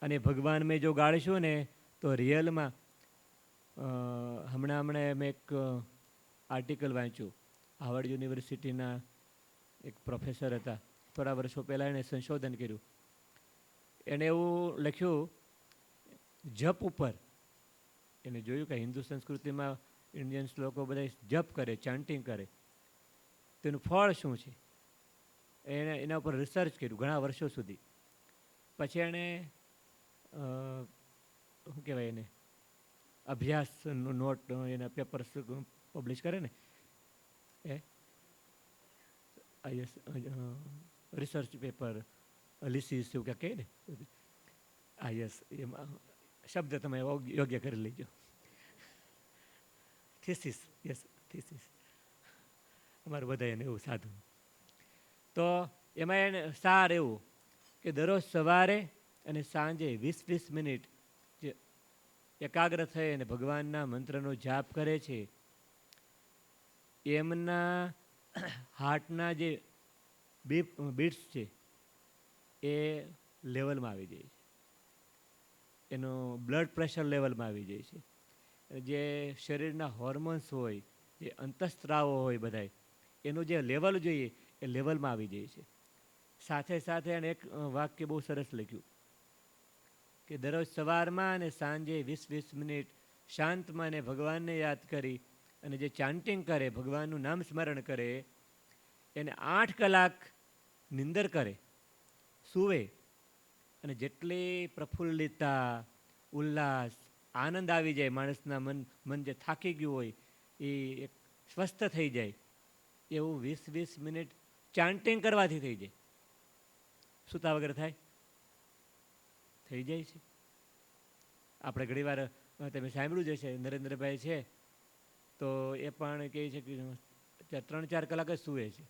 અને ભગવાનમય જો ગાળીશું ને તો રિયલમાં હમણાં મેં એક આર્ટિકલ વાંચ્યું. હાવર્ડ યુનિવર્સિટીના એક પ્રોફેસર હતા, થોડા વર્ષો પહેલાં એણે સંશોધન કર્યું. એણે એવું લખ્યું જપ ઉપર. એને જોયું કે હિન્દુ સંસ્કૃતિમાં ઇન્ડિયન્સ લોકો બધા જપ કરે, ચાન્ટિંગ કરે, તેનું ફળ શું છે એના ઉપર રિસર્ચ કર્યું ઘણા વર્ષો સુધી. પછી એણે શું કહેવાય એને અભ્યાસ નોટ એના પેપર્સ પબ્લિશ કરે ને એ રિસર્ચ પેપર લિસિસ એવું ક્યાં કહે ને યસ એમાં શબ્દ તમે યોગ્ય કરી લેજો. થીસિસ, યસ થીસિસ, અમારું બધા એને એવું સાધું. તો એમાં એને સાર એવું કે દરરોજ સવારે અને સાંજે 20-20 મિનિટ જે એકાગ્ર થઈ અને ભગવાનના મંત્રનો જાપ કરે છે, એમના હાર્ટના જે બીટ્સ છે એ લેવલમાં આવી જાય છે, એનું બ્લડ પ્રેશર લેવલમાં આવી જાય છે, જે શરીરના હોર્મોન્સ હોય, જે અંતઃસ્ત્રાવો હોય બધાય, એનું જે લેવલ જોઈએ એ લેવલમાં આવી જાય છે. સાથે સાથે એણે એક વાક્ય બહુ સરસ લખ્યું કે દરરોજ સવારમાં અને સાંજે 20-20 મિનિટ શાંતમાં અને ભગવાનને યાદ કરી અને જે ચાન્ટિંગ કરે, ભગવાનનું નામ સ્મરણ કરે, એને 8 કલાક નિંદર કરે, સૂવે, અને જેટલી પ્રફુલ્લિતતા, ઉલ્લાસ, આનંદ આવી જાય, માણસના મન જે થાકી ગયું હોય એ એક સ્વસ્થ થઈ જાય, એવું 20-20 મિનિટ ચાન્ટિંગ કરવાથી થઈ જાય. સૂતા વગર થાય? થઈ જાય છે. આપણે ઘણીવાર તમે સાંભળ્યું જ હશે, નરેન્દ્રભાઈ છે તો એ પણ કહે છે કે 3-4 કલાક જ સૂવે છે.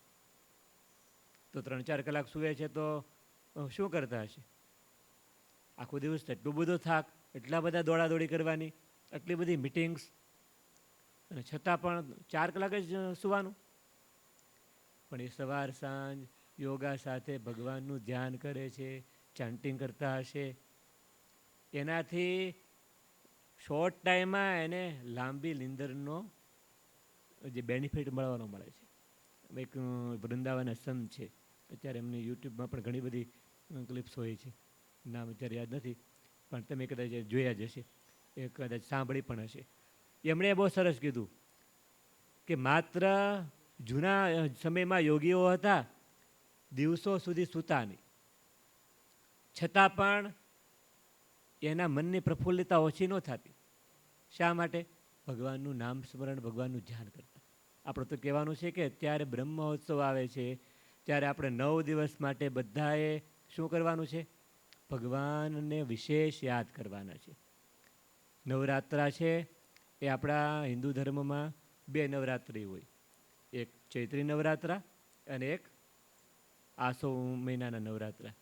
તો 3-4 કલાક સૂવે છે તો શું કરતા હશે? આખો દિવસ એટલું બધું થાક, એટલા બધા દોડાદોડી કરવાની, આટલી બધી મિટિંગ્સ, અને છતાં પણ 4 કલાક જ સૂવાનું. પણ એ સવાર સાંજ યોગા સાથે ભગવાનનું ધ્યાન કરે છે, ચાન્ટિંગ કરતા હશે, એનાથી શોર્ટ ટાઈમમાં એને લાંબી નીંદરનો જે બેનિફિટ મળવાનો મળે છે. એક વૃંદાવન સંત છે, અત્યારે એમની યુટ્યુબમાં પણ ઘણી બધી ક્લિપ્સ હોય છે, નામ અત્યારે યાદ નથી, પણ તમે કદાચ જોયા જ હશે, એ કદાચ સાંભળી પણ હશે. એમણે બહુ સરસ કીધું કે માત્ર જૂના સમયમાં યોગીઓ હતા, દિવસો સુધી સૂતા નહીં, છતાં પણ એના મનની પ્રફુલ્લતા ઓછી ન થતી. શા માટે? ભગવાનનું નામ સ્મરણ, ભગવાનનું ધ્યાન કરતા. આપણે તો કહેવાનું છે કે અત્યારે બ્રહ્મ મહોત્સવ આવે છે, ત્યારે આપણે 9 દિવસ માટે બધાએ શું કરવાનું છે? ભગવાનને વિશેષ યાદ કરવાના છે. નવરાત્રા છે એ આપણા હિન્દુ ધર્મમાં 2 નવરાત્રિ હોય, એક ચૈત્રી નવરાત્રા અને એક આસો મહિનાના નવરાત્રા.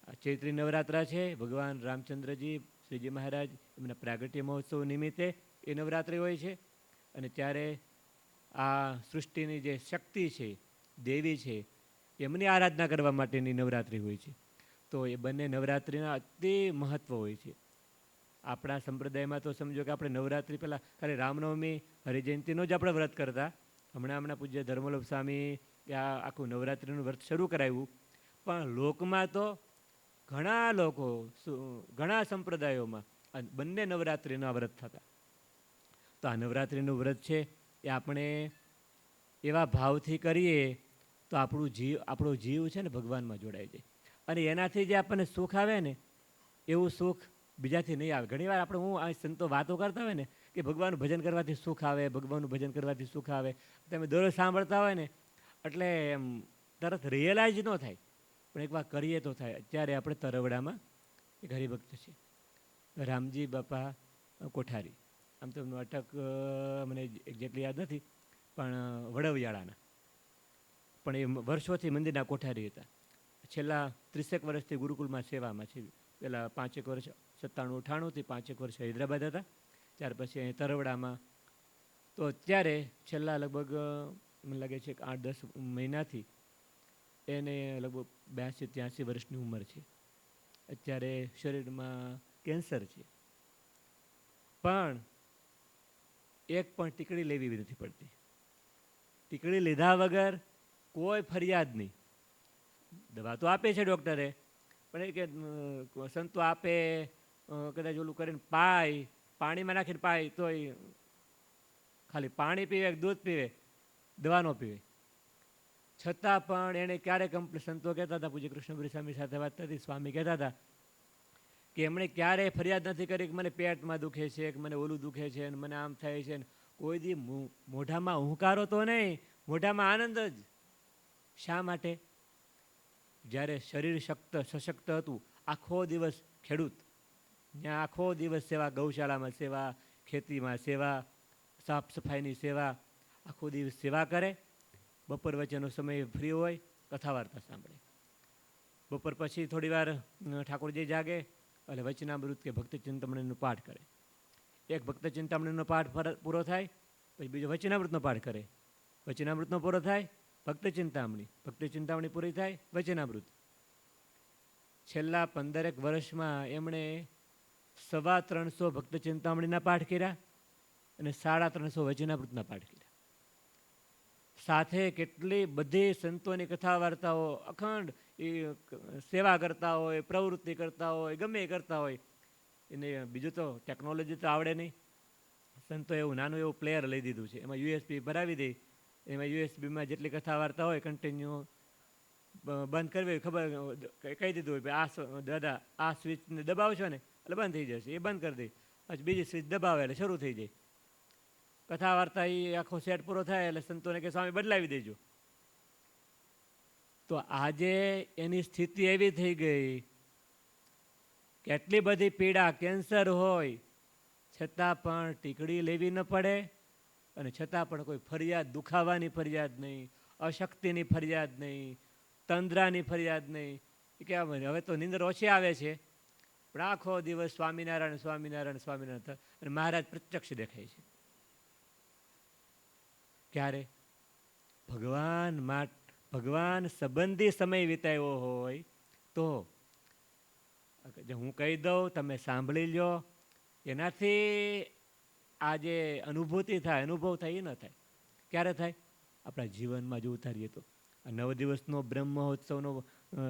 આ ચૈત્રી નવરાત્રા છે ભગવાન રામચંદ્રજી, શ્રીજી મહારાજ એમના પ્રાગટ્ય મહોત્સવ નિમિત્તે એ નવરાત્રિ હોય છે. અને ત્યારે આ સૃષ્ટિની જે શક્તિ છે, દેવી છે, એમની આરાધના કરવા માટેની નવરાત્રિ હોય છે. તો એ બંને નવરાત્રિના અતિ મહત્ત્વ હોય છે. આપણા સંપ્રદાયમાં તો સમજો કે આપણે નવરાત્રિ પહેલાં ખાલી રામનવમી, હરિજયંતિનો જ આપણે વ્રત કરતા. હમણાં પૂજ્ય ધર્મલોભ સ્વામી આ આખું નવરાત્રિનું વ્રત શરૂ કરાવ્યું. પણ લોકમાં તો ઘણા લોકો, ઘણા સંપ્રદાયોમાં બંને નવરાત્રિના વ્રત થતા. તો આ નવરાત્રિનું વ્રત છે એ આપણે એવા ભાવથી કરીએ તો આપણો જીવ છે ને ભગવાનમાં જોડાઈ જાય. અને એનાથી જે આપણને સુખ આવે ને, એવું સુખ બીજાથી નહીં આવે. ઘણીવાર હું આ સંતો વાતો કરતા હોય ને કે ભગવાનનું ભજન કરવાથી સુખ આવે, ભગવાનનું ભજન કરવાથી સુખ આવે, તમે દરરોજ સાંભળતા હોય ને એટલે એમ તરત રિયલાઇઝ ન થાય, પણ એકવાર કરીએ તો થાય. અત્યારે આપણે તરવડામાં એક હરિભક્ત છે, રામજી બાપા કોઠારી. આમ તો એમનું અટક મને એક્ઝેક્ટલી યાદ નથી, પણ વડવિયાળાના, પણ એ વર્ષોથી મંદિરના કોઠારી હતા. છેલ્લા 30 વર્ષથી ગુરુકુલમાં સેવામાં છે. પહેલાં 5 વર્ષ 97-98થી 5 વર્ષ હૈદરાબાદ હતા. ત્યાર પછી અહીં તરવડામાં. તો અત્યારે છેલ્લા લગભગ મને લાગે છે કે 8-10 મહિનાથી એને લગભગ 82-83 વર્ષની ઉંમર છે. અત્યારે શરીરમાં કેન્સર છે, પણ એક પણ ટીકડી લેવી નથી પડતી. ટીકડી લીધા વગર કોઈ ફરિયાદ નહીં. દવા તો આપે છે ડૉક્ટરે, પણ એ કે સંતો આપે કદાચ ઓલું કરીને પાણીમાં નાખીને પાય તોય ખાલી પાણી પીવે, દૂધ પીવે, દવા ન પીવે. છતાં પણ એણે ક્યારે સંતો કહેતા હતા, પૂજ્ય કૃષ્ણપુરી સ્વામી સાથે વાત થતી, સ્વામી કહેતા હતા કે એમણે ક્યારેય ફરિયાદ નથી કરી કે મને પેટમાં દુખે છે, કે મને ઓલું દુખે છે, ને મને આમ થાય છે. કોઈ દી મોઢામાં હુંકારો તો નહીં, મોઢામાં આનંદ જ. શા માટે? જ્યારે શરીર સશક્ત હતું, આખો દિવસ ખેડૂત, ત્યાં આખો દિવસ સેવા, ગૌશાળામાં સેવા, ખેતીમાં સેવા, સાફ સફાઈની સેવા, આખો દિવસ સેવા કરે. બપોર વચ્ચેનો સમય ફ્રી હોય, કથા વાર્તા સાંભળે. બપોર પછી થોડી વાર ઠાકોરજી જાગે એટલે વચનામૃત કે ભક્ત ચિંતામણીનો પાઠ કરે. એક ભક્ત ચિંતામણીનો પાઠ પૂરો થાય પછી બીજો વચનામૃતનો પાઠ કરે. વચનામૃતનો પૂરો થાય ભક્ત ચિંતામણી પૂરી થાય વચનામૃત. છેલ્લા 15 વર્ષમાં એમણે 350 ભક્ત ચિંતામણીના પાઠ કર્યા અને 350 વચનામૃતના પાઠ કર્યા. સાથે કેટલી બધી સંતોની કથા વાર્તાઓ અખંડ એ સેવા કરતા હોય, પ્રવૃત્તિ કરતા હોય, ગમે એ કરતા હોય. એને બીજું તો ટેકનોલોજી તો આવડે નહીં. સંતો એવું નાનું એવું પ્લેયર લઈ દીધું છે, એમાં યુએસબી ભરાવી દે, એમાં યુએસબીમાં જેટલી કથા વાર્તા હોય કન્ટિન્યુ બંધ કરવી ખબર કહી દીધું હોય, આ દાદા આ સ્વિચને દબાવશો ને એટલે બંધ થઈ જશે, એ બંધ કરી દે, પછી બીજી સ્વિચ દબાવે એટલે શરૂ થઈ જાય. કથા વાર્તા એ આખો સેટ પૂરો થાય એટલે સંતોને કે સ્વામી બદલાવી દેજો. તો આજે એની સ્થિતિ એવી થઈ ગઈ કે એટલી બધી પીડા, કેન્સર હોય છતાં પણ ટીકડી લેવી ન પડે, અને છતાં પણ કોઈ ફરિયાદ, દુખાવાની ફરિયાદ નહીં, અશક્તિની ફરિયાદ નહીં, તંદ્રાની ફરિયાદ નહીં. કે હવે તો નીંદર ઓછી આવે છે, પણ આખો દિવસ સ્વામિનારાયણ સ્વામિનારાયણ સ્વામિનારાયણ, અને મહારાજ પ્રત્યક્ષ દેખાય છે. ક્યારે? ભગવાન સંબંધી સમય વિતાવ્યો હોય તો. હું કહી દઉં, તમે સાંભળી લો, એનાથી આ જે અનુભૂતિ થાય, અનુભવ થાય એ ન થાય. ક્યારે થાય? આપણા જીવનમાં જો ઉતારીએ તો. આ 9 દિવસનો બ્રહ્મ મહોત્સવનો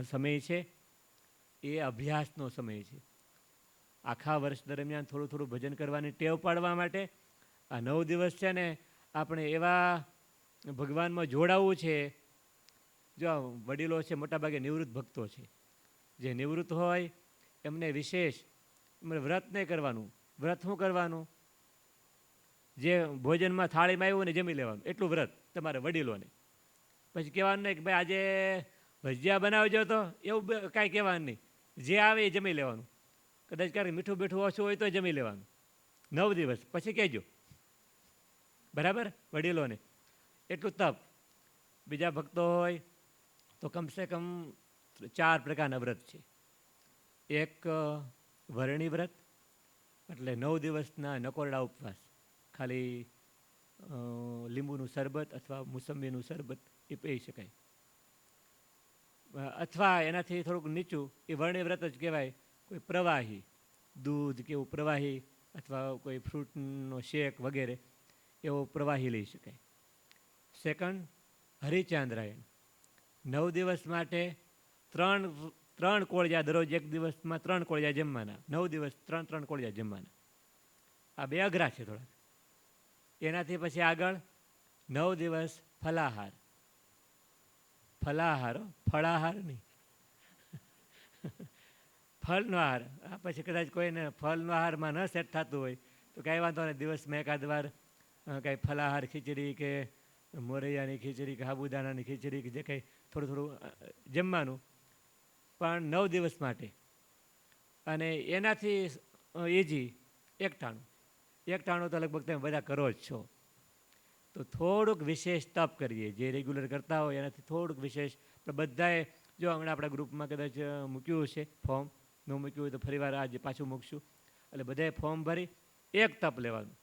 સમય છે, એ અભ્યાસનો સમય છે. આખા વર્ષ દરમિયાન થોડું થોડું ભજન કરવાની ટેવ પાડવા માટે આ 9 દિવસ છે ને આપણે એવા ભગવાનમાં જોડાવવું છે. જો વડીલો છે મોટાભાગે નિવૃત્ત ભક્તો છે, જે નિવૃત્ત હોય એમને વિશેષ એમને વ્રત નહીં કરવાનું. વ્રત શું કરવાનું? જે ભોજનમાં થાળીમાં આવ્યું ને જમી લેવાનું, એટલું વ્રત તમારે વડીલોને. પછી કહેવાનું નહીં કે ભાઈ આજે ભજીયા બનાવજો, તો એવું કાંઈ કહેવાનું નહીં. જે આવે એ જમી લેવાનું. કદાચ ક્યારેક મીઠું બીઠું ઓછું હોય તો જમી લેવાનું 9 દિવસ, પછી કહેજો. બરાબર? વડીલોને એટલું તપ. બીજા ભક્તો હોય તો કમસે કમ 4 પ્રકારના વ્રત છે. એક વર્ણી વ્રત, એટલે 9 દિવસના નકોરડા ઉપવાસ, ખાલી લીંબુનું શરબત અથવા મોસંબીનું શરબત એ પી શકાય. અથવા એનાથી થોડુંક નીચું એ વર્ણી વ્રત જ કહેવાય. કોઈ પ્રવાહી દૂધ કે એવું પ્રવાહી, અથવા કોઈ ફ્રૂટનો શેક વગેરે એવો પ્રવાહી લઈ શકાય. સેકન્ડ, હરિચાંદ્રાયણ. 9 દિવસ માટે 3 કોળિયા, દરરોજ એક દિવસમાં 3 કોળિયા જમવાના. 9 દિવસ 3 કોળિયા જમવાના. આ 2 અઘરા છે થોડાક. એનાથી પછી આગળ 9 દિવસ ફલાહાર. ફળાહાર નહીં, ફળનો આહાર. આ પછી કદાચ કોઈને ફળનો આહારમાં ન સેટ થતું હોય તો કાંઈ વાંધો નહીં, દિવસમાં એકાદ વાર કાંઈ ફલાહાર ખીચડી કે મોરૈયાની ખીચડી કે સાબુદાણાની ખીચડી કે જે કંઈ થોડું થોડું જમવાનું, પણ 9 દિવસ માટે. અને એનાથી ઇઝી એકટાણું તો લગભગ તમે બધા કરો જ છો. તો થોડુંક વિશેષ તપ કરીએ, જે રેગ્યુલર કરતા હોય એનાથી થોડુંક વિશેષ. પણ બધાએ જો હમણાં આપણા ગ્રુપમાં કદાચ મૂક્યું છે ફોર્મ, ન મૂક્યું હોય તો ફરીવાર આજે પાછું મૂકશું. એટલે બધાએ ફોર્મ ભરી એક તપ લેવાનું.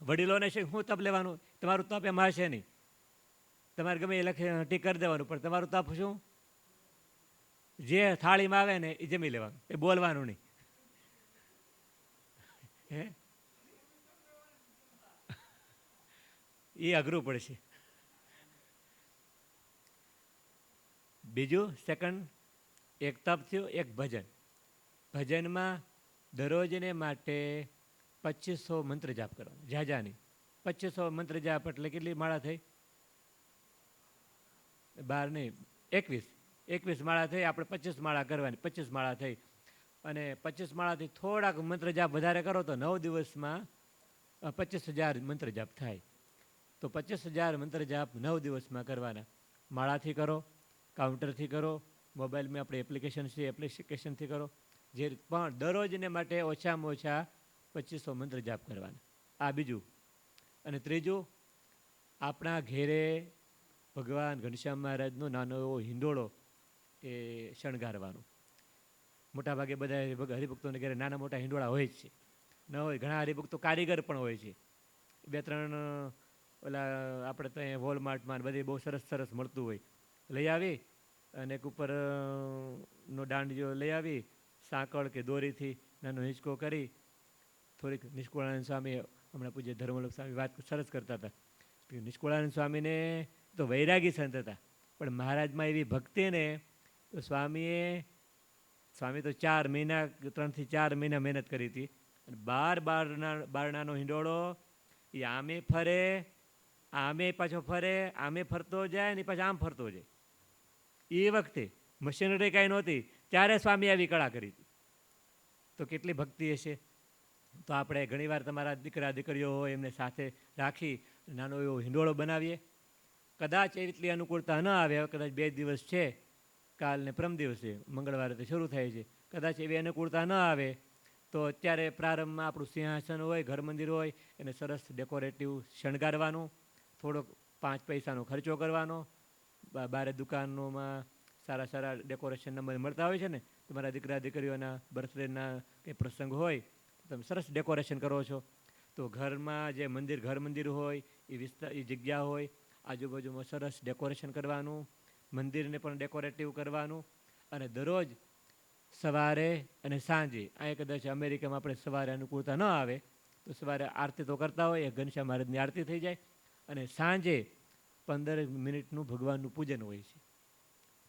વડીલોને શું તપ લેવાનું? તમારું તપ એમાં હશે નહીં, તમારે ગમે એ ટીક કરી દેવાનું, પણ તમારું તપ શું? જે થાળીમાં આવે ને એ જમી લેવાનું, એ બોલવાનું નહીં. હે એ અઘરું પડશે. બીજું સેકન્ડ, એક તપ થયું, એક ભજન. ભજનમાં દરરોજને માટે 2500 મંત્ર જાપ કરવાનો, જાજાની 2500 મંત્ર જાપ એટલે કેટલી માળા થઈ? 12 નહીં, 21 માળા થઈ. આપણે 25 માળા કરવાની, 25 માળા થઈ. અને 25 માળાથી થોડાક મંત્ર જાપ વધારે કરો તો 9 દિવસમાં 25,000 મંત્ર જાપ થાય. તો 25,000 મંત્ર જાપ 9 દિવસમાં કરવાના. માળાથી કરો, કાઉન્ટરથી કરો, મોબાઈલમાં આપણે એપ્લિકેશન છે એપ્લિકેશનથી કરો, જે પણ દરરોજને માટે ઓછામાં ઓછા 2500 મંત્ર જાપ કરવાના. આ બીજું. અને ત્રીજું, આપણા ઘેરે ભગવાન ઘનશ્યામ મહારાજનો નાનો એવો હિંડોળો એ શણગારવાનો. મોટાભાગે બધા હરિભક્તોને ઘરે નાના મોટા હિંડોળા હોય જ છે. ન હોય, ઘણા હરિભક્તો કારીગર પણ હોય છે. 2-3 ઓલા આપણે ત્યાં વોલમાર્ટમાં બધી બહુ સરસ સરસ મળતું હોય, લઈ આવી અને એક ઉપર નો દાંડિયો લઈ આવી, સાંકળ કે દોરીથી નાનો હિંચકો કરી. થોડીક નિષ્કુળાનંદ સ્વામી, હમણાં પૂજ્ય ધર્મલોક સ્વામી વાત સરસ કરતા હતા. નિષ્કુળાનંદ સ્વામીને તો વૈરાગી સંત હતા, પણ મહારાજમાં એવી ભક્તિને તો સ્વામી તો 4 મહિના 3 થી 4 મહિના મહેનત કરી હતી. અને બારણાનો હિંડોળો એ આમે ફરે, આમે પાછો ફરે, આમે ફરતો જાય ને પાછો આમ ફરતો જાય. એ વખતે મશીનરી કાંઈ નહોતી, ત્યારે સ્વામી આવી કળા કરી હતી. તો કેટલી ભક્તિ હશે. તો આપણે ઘણીવાર તમારા દીકરા દીકરીઓ હોય એમને સાથે રાખી નાનો એવો હિંડોળો બનાવીએ. કદાચ એટલી અનુકૂળતા ન આવે, કદાચ 2 દિવસ છે, કાલ ને પરમ દિવસે મંગળવારે તો શરૂ થાય છે, કદાચ એવી અનુકૂળતા ન આવે તો અત્યારે પ્રારંભમાં આપણું સિંહાસન હોય, ઘર મંદિર હોય, એને સરસ ડેકોરેટિવ શણગારવાનું. થોડોક 5 પૈસાનો ખર્ચો કરવાનો. બારે દુકાનોમાં સારા ડેકોરેશનના મળતા હોય છે ને. તમારા દીકરા દીકરીઓના બર્થડેના કંઈ પ્રસંગ હોય તો તમે સરસ ડેકોરેશન કરો છો. તો ઘરમાં જે ઘર મંદિર હોય એ જગ્યા હોય, આજુબાજુમાં સરસ ડેકોરેશન કરવાનું, મંદિરને પણ ડેકોરેટિવ કરવાનું. અને દરરોજ સવારે અને સાંજે, આ કદાચ અમેરિકામાં આપણે સવારે અનુકૂળતા ન આવે તો સવારે આરતી તો કરતા હોય, ઘનશ્યામ મહારાજની આરતી થઈ જાય. અને સાંજે 15 મિનિટનું ભગવાનનું પૂજન હોય છે.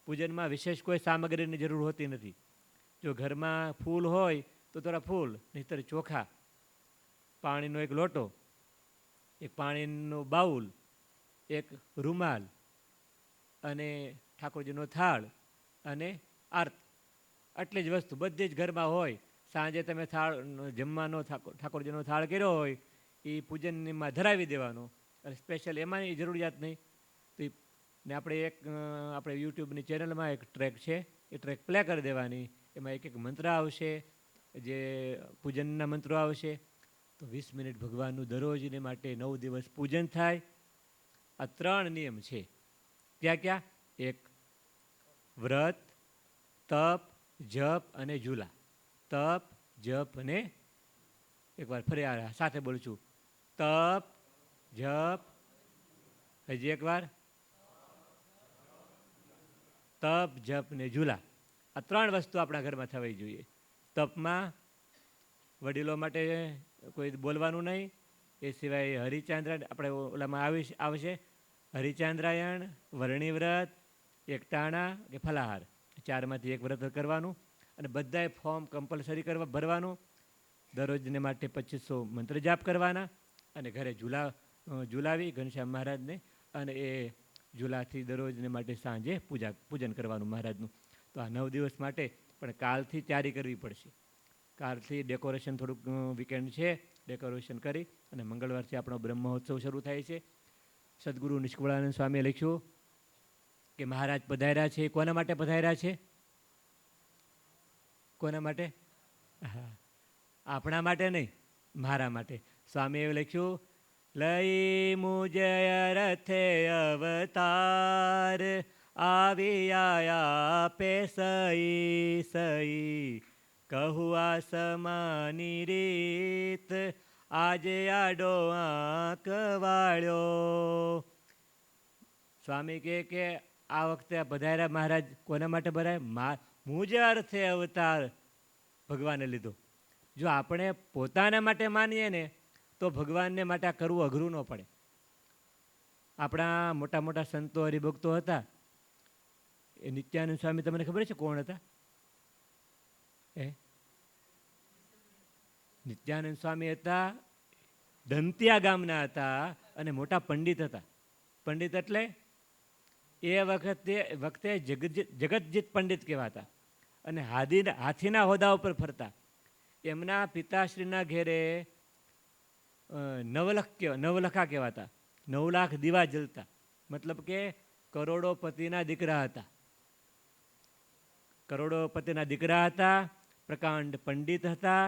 પૂજનમાં વિશેષ કોઈ સામગ્રીની જરૂર હોતી નથી. જો ઘરમાં ફૂલ હોય તો થોડા ફૂલ, નહીંતર ચોખા, પાણીનો એક લોટો, એક પાણીનો બાઉલ, એક રૂમાલ અને ઠાકોરજીનો થાળ અને આરતી, આટલી જ વસ્તુ બધી જ ઘરમાં હોય. સાંજે તમે જમવાનો ઠાકોરજીનો થાળ કર્યો હોય એ પૂજનમાં ધરાવી દેવાનો. અને સ્પેશિયલ એમાંની જરૂરિયાત નહીં. તો ને આપણે યુટ્યુબની ચેનલમાં એક ટ્રેક છે, એ ટ્રેક પ્લે કરી દેવાની. એમાં એક મંત્ર આવશે, જે પૂજનના મંત્રો આવશે. તો 20 મિનિટ ભગવાનનું દરરોજને માટે 9 દિવસ પૂજન થાય. આ 3 નિયમ છે. ક્યાં? એક વ્રત, તપ, જપ અને ઝૂલા. તપ, જપ અને એકવાર ફરી સાથે બોલું છું, તપ, જપ, હજી એકવાર, તપ, જપ ને ઝૂલા. આ 3 વસ્તુ આપણા ઘરમાં થવી જોઈએ. તપમાં વડીલો માટે કોઈ બોલવાનું નહીં. એ સિવાય હરિચાંદ્રાયણ આપણે ઓલામાં આવશે, હરિચાંદ્રાયણ, વર્ણિ વ્રત, એકટાણા કે ફલાહાર, 4માંથી એક વ્રત કરવાનું. અને બધાએ ફોર્મ કમ્પલસરી ભરવાનું. દરરોજને માટે 2500 મંત્ર જાપ કરવાના. અને ઘરે ઝુલાવી ઘનશ્યામ મહારાજને, અને એ ઝુલાથી દરરોજને માટે સાંજે પૂજન કરવાનું મહારાજનું. તો આ 9 દિવસ માટે પણ કાલથી તૈયારી કરવી પડશે. કાલથી ડેકોરેશન થોડુંક વીકેન્ડ છે, ડેકોરેશન કરી અને મંગળવારથી આપણો બ્રહ્મ મહોત્સવ શરૂ થાય છે. સદગુરુ નિષ્કુળાનંદ સ્વામીએ લખ્યું કે મહારાજ પધાર્યા છે. કોના માટે પધાર્યા છે? કોના માટે? હા, આપણા માટે નહીં, મારા માટે. સ્વામીએ એવું લખ્યું, લઈ મુજય રથે અવતાર, આવી આયા પે સઈ સઈ, કહું આ સમાની રીત, આજે આડો આંક વાળ્યો. સ્વામી કે આ વખતે પધાર્યા મહારાજ કોના માટે ભરાય? મુજ અર્થે અવતાર ભગવાને લીધો. જો આપણે પોતાના માટે માનીએ ને તો ભગવાનને માટે આ કરવું અઘરું ન પડે. આપણા મોટા મોટા સંતો હરિભક્તો હતા. એ નિત્યાનંદ સ્વામી તમને ખબર છે કોણ હતા? નિત્યાનંદ સ્વામી હતા, દંતિયા ગામના હતા અને મોટા પંડિત હતા. પંડિત એટલે એ વખતે જગતજીત પંડિત કહેવાતા અને હાથીના હોદ્દા ઉપર ફરતા. એમના પિતાશ્રીના ઘેરે નવલખા કહેવાતા. 9 લાખ દીવા જલતા, મતલબ કે કરોડોપતિના દીકરા હતા. કરોડોપતિના દીકરા હતા, પ્રકાંડ પંડિત હતા.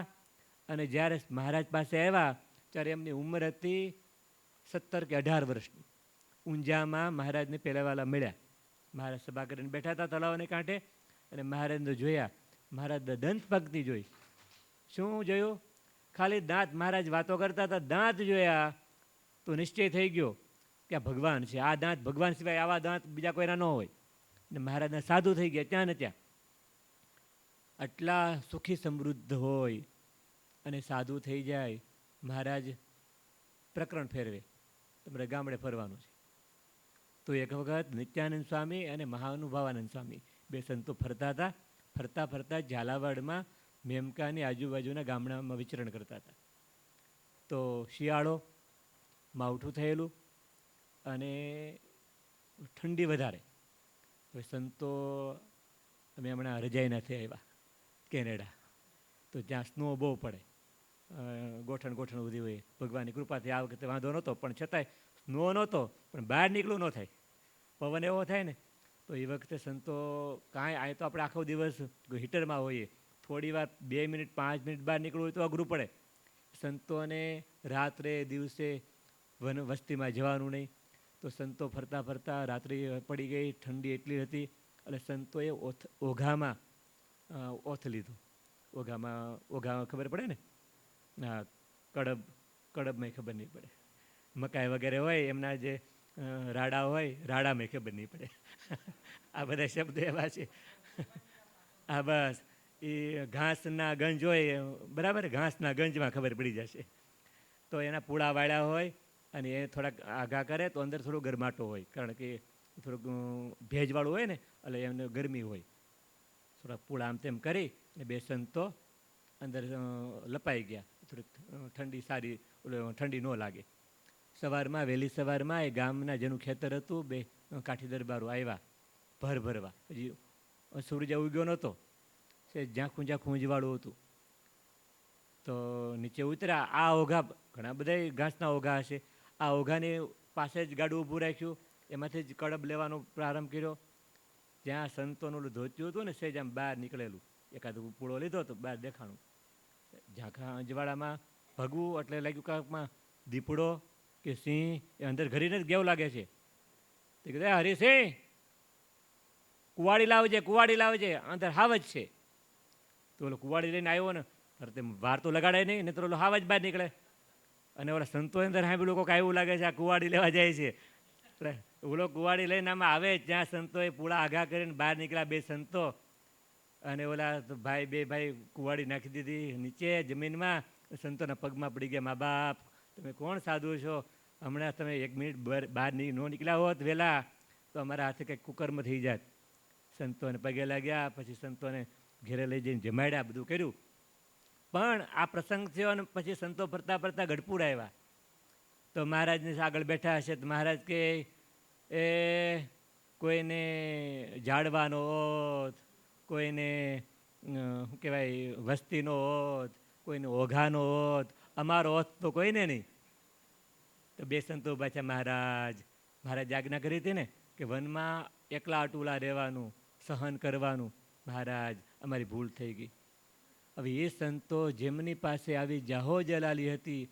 અને જ્યારે મહારાજ પાસે આવ્યા ત્યારે એમની ઉંમર હતી 17 કે 18 વર્ષની. ઊંઝામાં મહારાજને પહેલા વાલા મળ્યા. મહારાજ સભા કરીને બેઠા હતા તળાવને કાંઠે અને મહારાજને જોયા. મહારાજ દંત ભક્તિ જોઈ. શું જોયું? ખાલી દાંત. મહારાજ વાતો કરતા હતા, દાંત જોયા તો નિશ્ચય થઈ ગયો કે આ ભગવાન છે. આ દાંત ભગવાન સિવાય આવા દાંત બીજા કોઈના ન હોય. ને મહારાજના સાધુ થઈ ગયા ત્યાં ને ત્યાં. આટલા સુખી સમૃદ્ધ હોય અને સાધુ થઈ જાય. મહારાજ પ્રકરણ ફેરવે, તમારે ગામડે ફરવાનું છે. તો એક વખત નિત્યાનંદ સ્વામી અને મહાનુભાવાનંદ સ્વામી બે સંતો ફરતા હતા. ફરતા ફરતા ઝાલાવાડમાં મેમકાની આજુબાજુના ગામડામાં વિચરણ કરતા હતા. તો શિયાળો, માવઠું થયેલું અને ઠંડી વધારે. હવે સંતો, અમે હમણાં રજાઈનાથી આવ્યા કેનેડા, તો ત્યાં સ્નો બહુ પડે, ગોઠણ બધી હોય. ભગવાનની કૃપાથી આ વખતે વાંધો નહોતો, પણ છતાંય સ્નો નહોતો, પણ બહાર નીકળવું ન થાય. પવન એવો થાય ને તો એ વખતે સંતો કાંઈ આ તો આપણે આખો દિવસ હીટરમાં હોઈએ, થોડી વાર 2 મિનિટ 5 મિનિટ બહાર નીકળવું હોય તો અઘરું પડે. સંતોને રાત્રે દિવસે વસ્તીમાં જવાનું નહીં. તો સંતો ફરતા ફરતા રાત્રિ પડી ગઈ, ઠંડી એટલી હતી એટલે સંતોએ ઓઘામાં ઓથ લીધું. ઓઘામાં ખબર પડે ને? હા, કડબમાં ખબર નહીં પડે. મકાઈ વગેરે હોય એમના જે રાડા હોય, રાડામાં ખબર નહીં પડે. આ બધા શબ્દ એવા છે. હા બસ, એ ઘાસના ગંજ હોય, બરાબર, ઘાસના ગંજમાં ખબર પડી જશે. તો એના પૂળા વાળ્યા હોય અને એ થોડાક આઘા કરે તો અંદર થોડો ગરમાટો હોય, કારણ કે થોડુંક ભેજવાળું હોય ને એટલે એમને ગરમી હોય. થોડાક પૂળા આમ તેમ કરી અને બે સંતો અંદર લપાઈ ગયા. થોડીક ઠંડી સારી, ઠંડી ન લાગે. સવારમાં, વહેલી સવારમાં એ ગામના જેનું ખેતર હતું, બે કાઠી દરબારો આવ્યા ભરવા. હજી સૂરજ ઉગ્યો નહોતો, ઝાંખું ઊંજવાળું હતું. તો નીચે ઉતર્યા. આ ઓઘા, ઘણા બધા ઘાસના ઓઘા હશે, આ ઓઘાની પાસે જ ગાડું ઊભું રાખ્યું. એમાંથી જ કડબ લેવાનો પ્રારંભ કર્યો. જ્યાં સંતોનું ધોત્યું હતું ને સેજ આમ બહાર નીકળેલું, એકાદ પૂળો લીધો તો બહાર દેખાણું. ઝાંખા અજવાળામાં ભગવું એટલે લાગ્યું કાંકમાં દીપડો કે સિંહ એ અંદર ઘરીને જ ગેવ લાગે છે. તે કીધું, હરિસિંહ, કુવાડી લાવજે, અંદર હાવ જ છે. તો ઓલો કુવાડી લઈને આવ્યો ને, તે વાર તો લગાડાય નહીં, ને તો ઓલો હાવ જ બહાર નીકળે. અને ઓલા સંતો અંદર સાંભળ્યું લોકો એવું લાગે છે આ કુવાડી લેવા જાય છે. એટલે ઓલો કુવાડી લઈને આમાં આવે, ત્યાં સંતોએ પૂળા આઘા કરીને બહાર નીકળ્યા બે સંતો. અને ઓલા બે ભાઈ કુવાડી નાખી દીધી નીચે જમીનમાં. સંતોના પગમાં પડી ગયા, મા બાપ તમે કોણ સાધુ છો? હમણાં તમે 1 મિનિટ બહાર ન નીકળ્યા હોત વહેલા તો અમારા હાથે કંઈક કુકર્મ થઈ જાત. સંતોને પગે લાગ્યા, પછી સંતોને ઘેરે લઈ જઈને જમાડ્યા, બધું કર્યું. પણ આ પ્રસંગ થયો અને પછી સંતો ફરતા ફરતા ગઢપુર આવ્યા. તો મહારાજને આગળ બેઠા હશે તો મહારાજ કે એ કોઈને ઝાડવાનો ઓથ, કોઈને શું કહેવાય વસ્તીનો ઓથ, કોઈને ઓઘાનો ઓથ, અમારો ઓથ તો કોઈને નહીં. તો બે સંતો પાછા મહારાજ આજ્ઞા કરી હતી ને કે વનમાં એકલા અટુલા રહેવાનું, સહન કરવાનું. મહારાજ અમારી ભૂલ થઈ ગઈ. હવે એ સંતો જેમની પાસે આવી જાહો જલાલી હતી,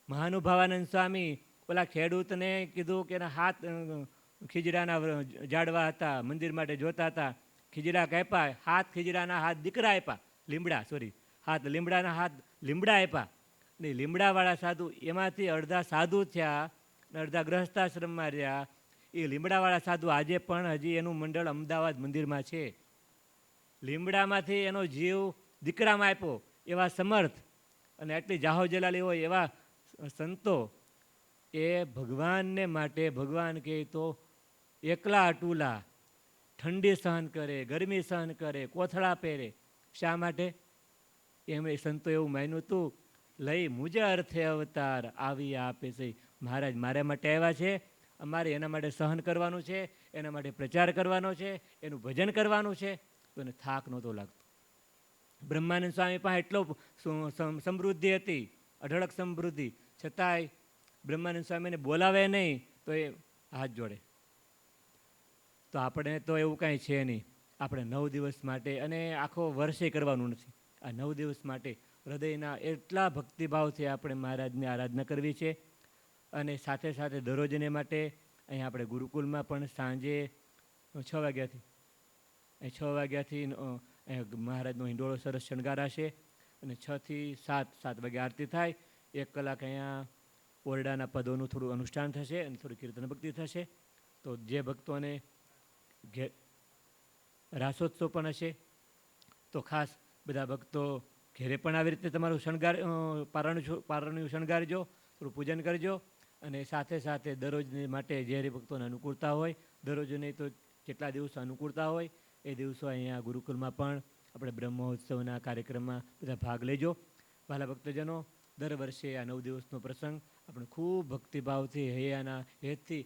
મહાનુભાવાનંદ સ્વામી ઓલા ખેડૂતને કીધું કે એના હાથ ખીજડાના ઝાડવા હતા, મંદિર માટે જોતા હતા, ખીજડા કાપ્યા, ખીજડાના હાથ દીકરા આપ્યા, લીમડાના હાથ લીમડા આપ્યા. ને લીમડાવાળા સાધુ એમાંથી અડધા સાધુ થયા ને અડધા ગ્રહસ્થાશ્રમમાં રહ્યા. એ લીમડાવાળા સાધુ આજે પણ હજી એનું મંડળ અમદાવાદ મંદિરમાં છે. લીમડામાંથી એનો જીવ દીકરામાં આપ્યો એવા સમર્થ અને આટલી જાહો જલાલી હોય એવા સંતો એ ભગવાનને માટે, ભગવાન કહે તો એકલા અટુલા, ઠંડી સહન કરે, ગરમી સહન કરે, કોથળા પહેરે. શા માટે? એમણે સંતો એવું માન્યું હતું, લઈ મુજે અર્થે અવતાર આવી આપે છે. મહારાજ મારા માટે આવ્યા છે, અમારે એના માટે સહન કરવાનું છે, એના માટે પ્રચાર કરવાનો છે, એનું ભજન કરવાનું છે. તો એને થાક નહોતો લાગતો. બ્રહ્માનંદ સ્વામી પાસે એટલો સમૃદ્ધિ હતી, અઢળક સમૃદ્ધિ, છતાંય બ્રહ્માનંદ સ્વામીને બોલાવે નહીં તો એ હાથ જોડે. તો આપણે તો એવું કાંઈ છે નહીં. આપણે 9 દિવસ માટે અને આખો વર્ષે કરવાનું નથી. આ 9 દિવસ માટે હૃદયના એટલા ભક્તિભાવથી આપણે મહારાજની આરાધના કરવી છે. અને સાથે સાથે દરરોજને માટે અહીંયા આપણે ગુરુકુલમાં પણ સાંજે 6 વાગ્યાથી અહીં 6 વાગ્યાથી મહારાજનો હિંડોળો સરસ શણગારાશે અને 6 થી 7 વાગે આરતી થાય. 1 કલાક અહીંયા ઓરડાના પદોનું થોડું અનુષ્ઠાન થશે અને થોડી કીર્તન ભક્તિ થશે. તો જે ભક્તોને રાસોત્સવ પણ હશે તો ખાસ બધા ભક્તો ઘેરે પણ આવી રીતે તમારું શણગાર પારણ્યું શણગારજો, થોડું પૂજન કરજો. અને સાથે સાથે દરરોજ માટે જે હરિભક્તોને અનુકૂળતા હોય, દરરોજ નહીં તો જેટલા દિવસો અનુકૂળતા હોય એ દિવસો અહીંયા ગુરુકુલમાં પણ આપણે બ્રહ્મોત્સવના કાર્યક્રમમાં બધા ભાગ લેજો. વહાલા ભક્તજનો, દર વર્ષે આ 9 દિવસનો પ્રસંગ આપણે ખૂબ ભક્તિભાવથી હૈયાના હેતથી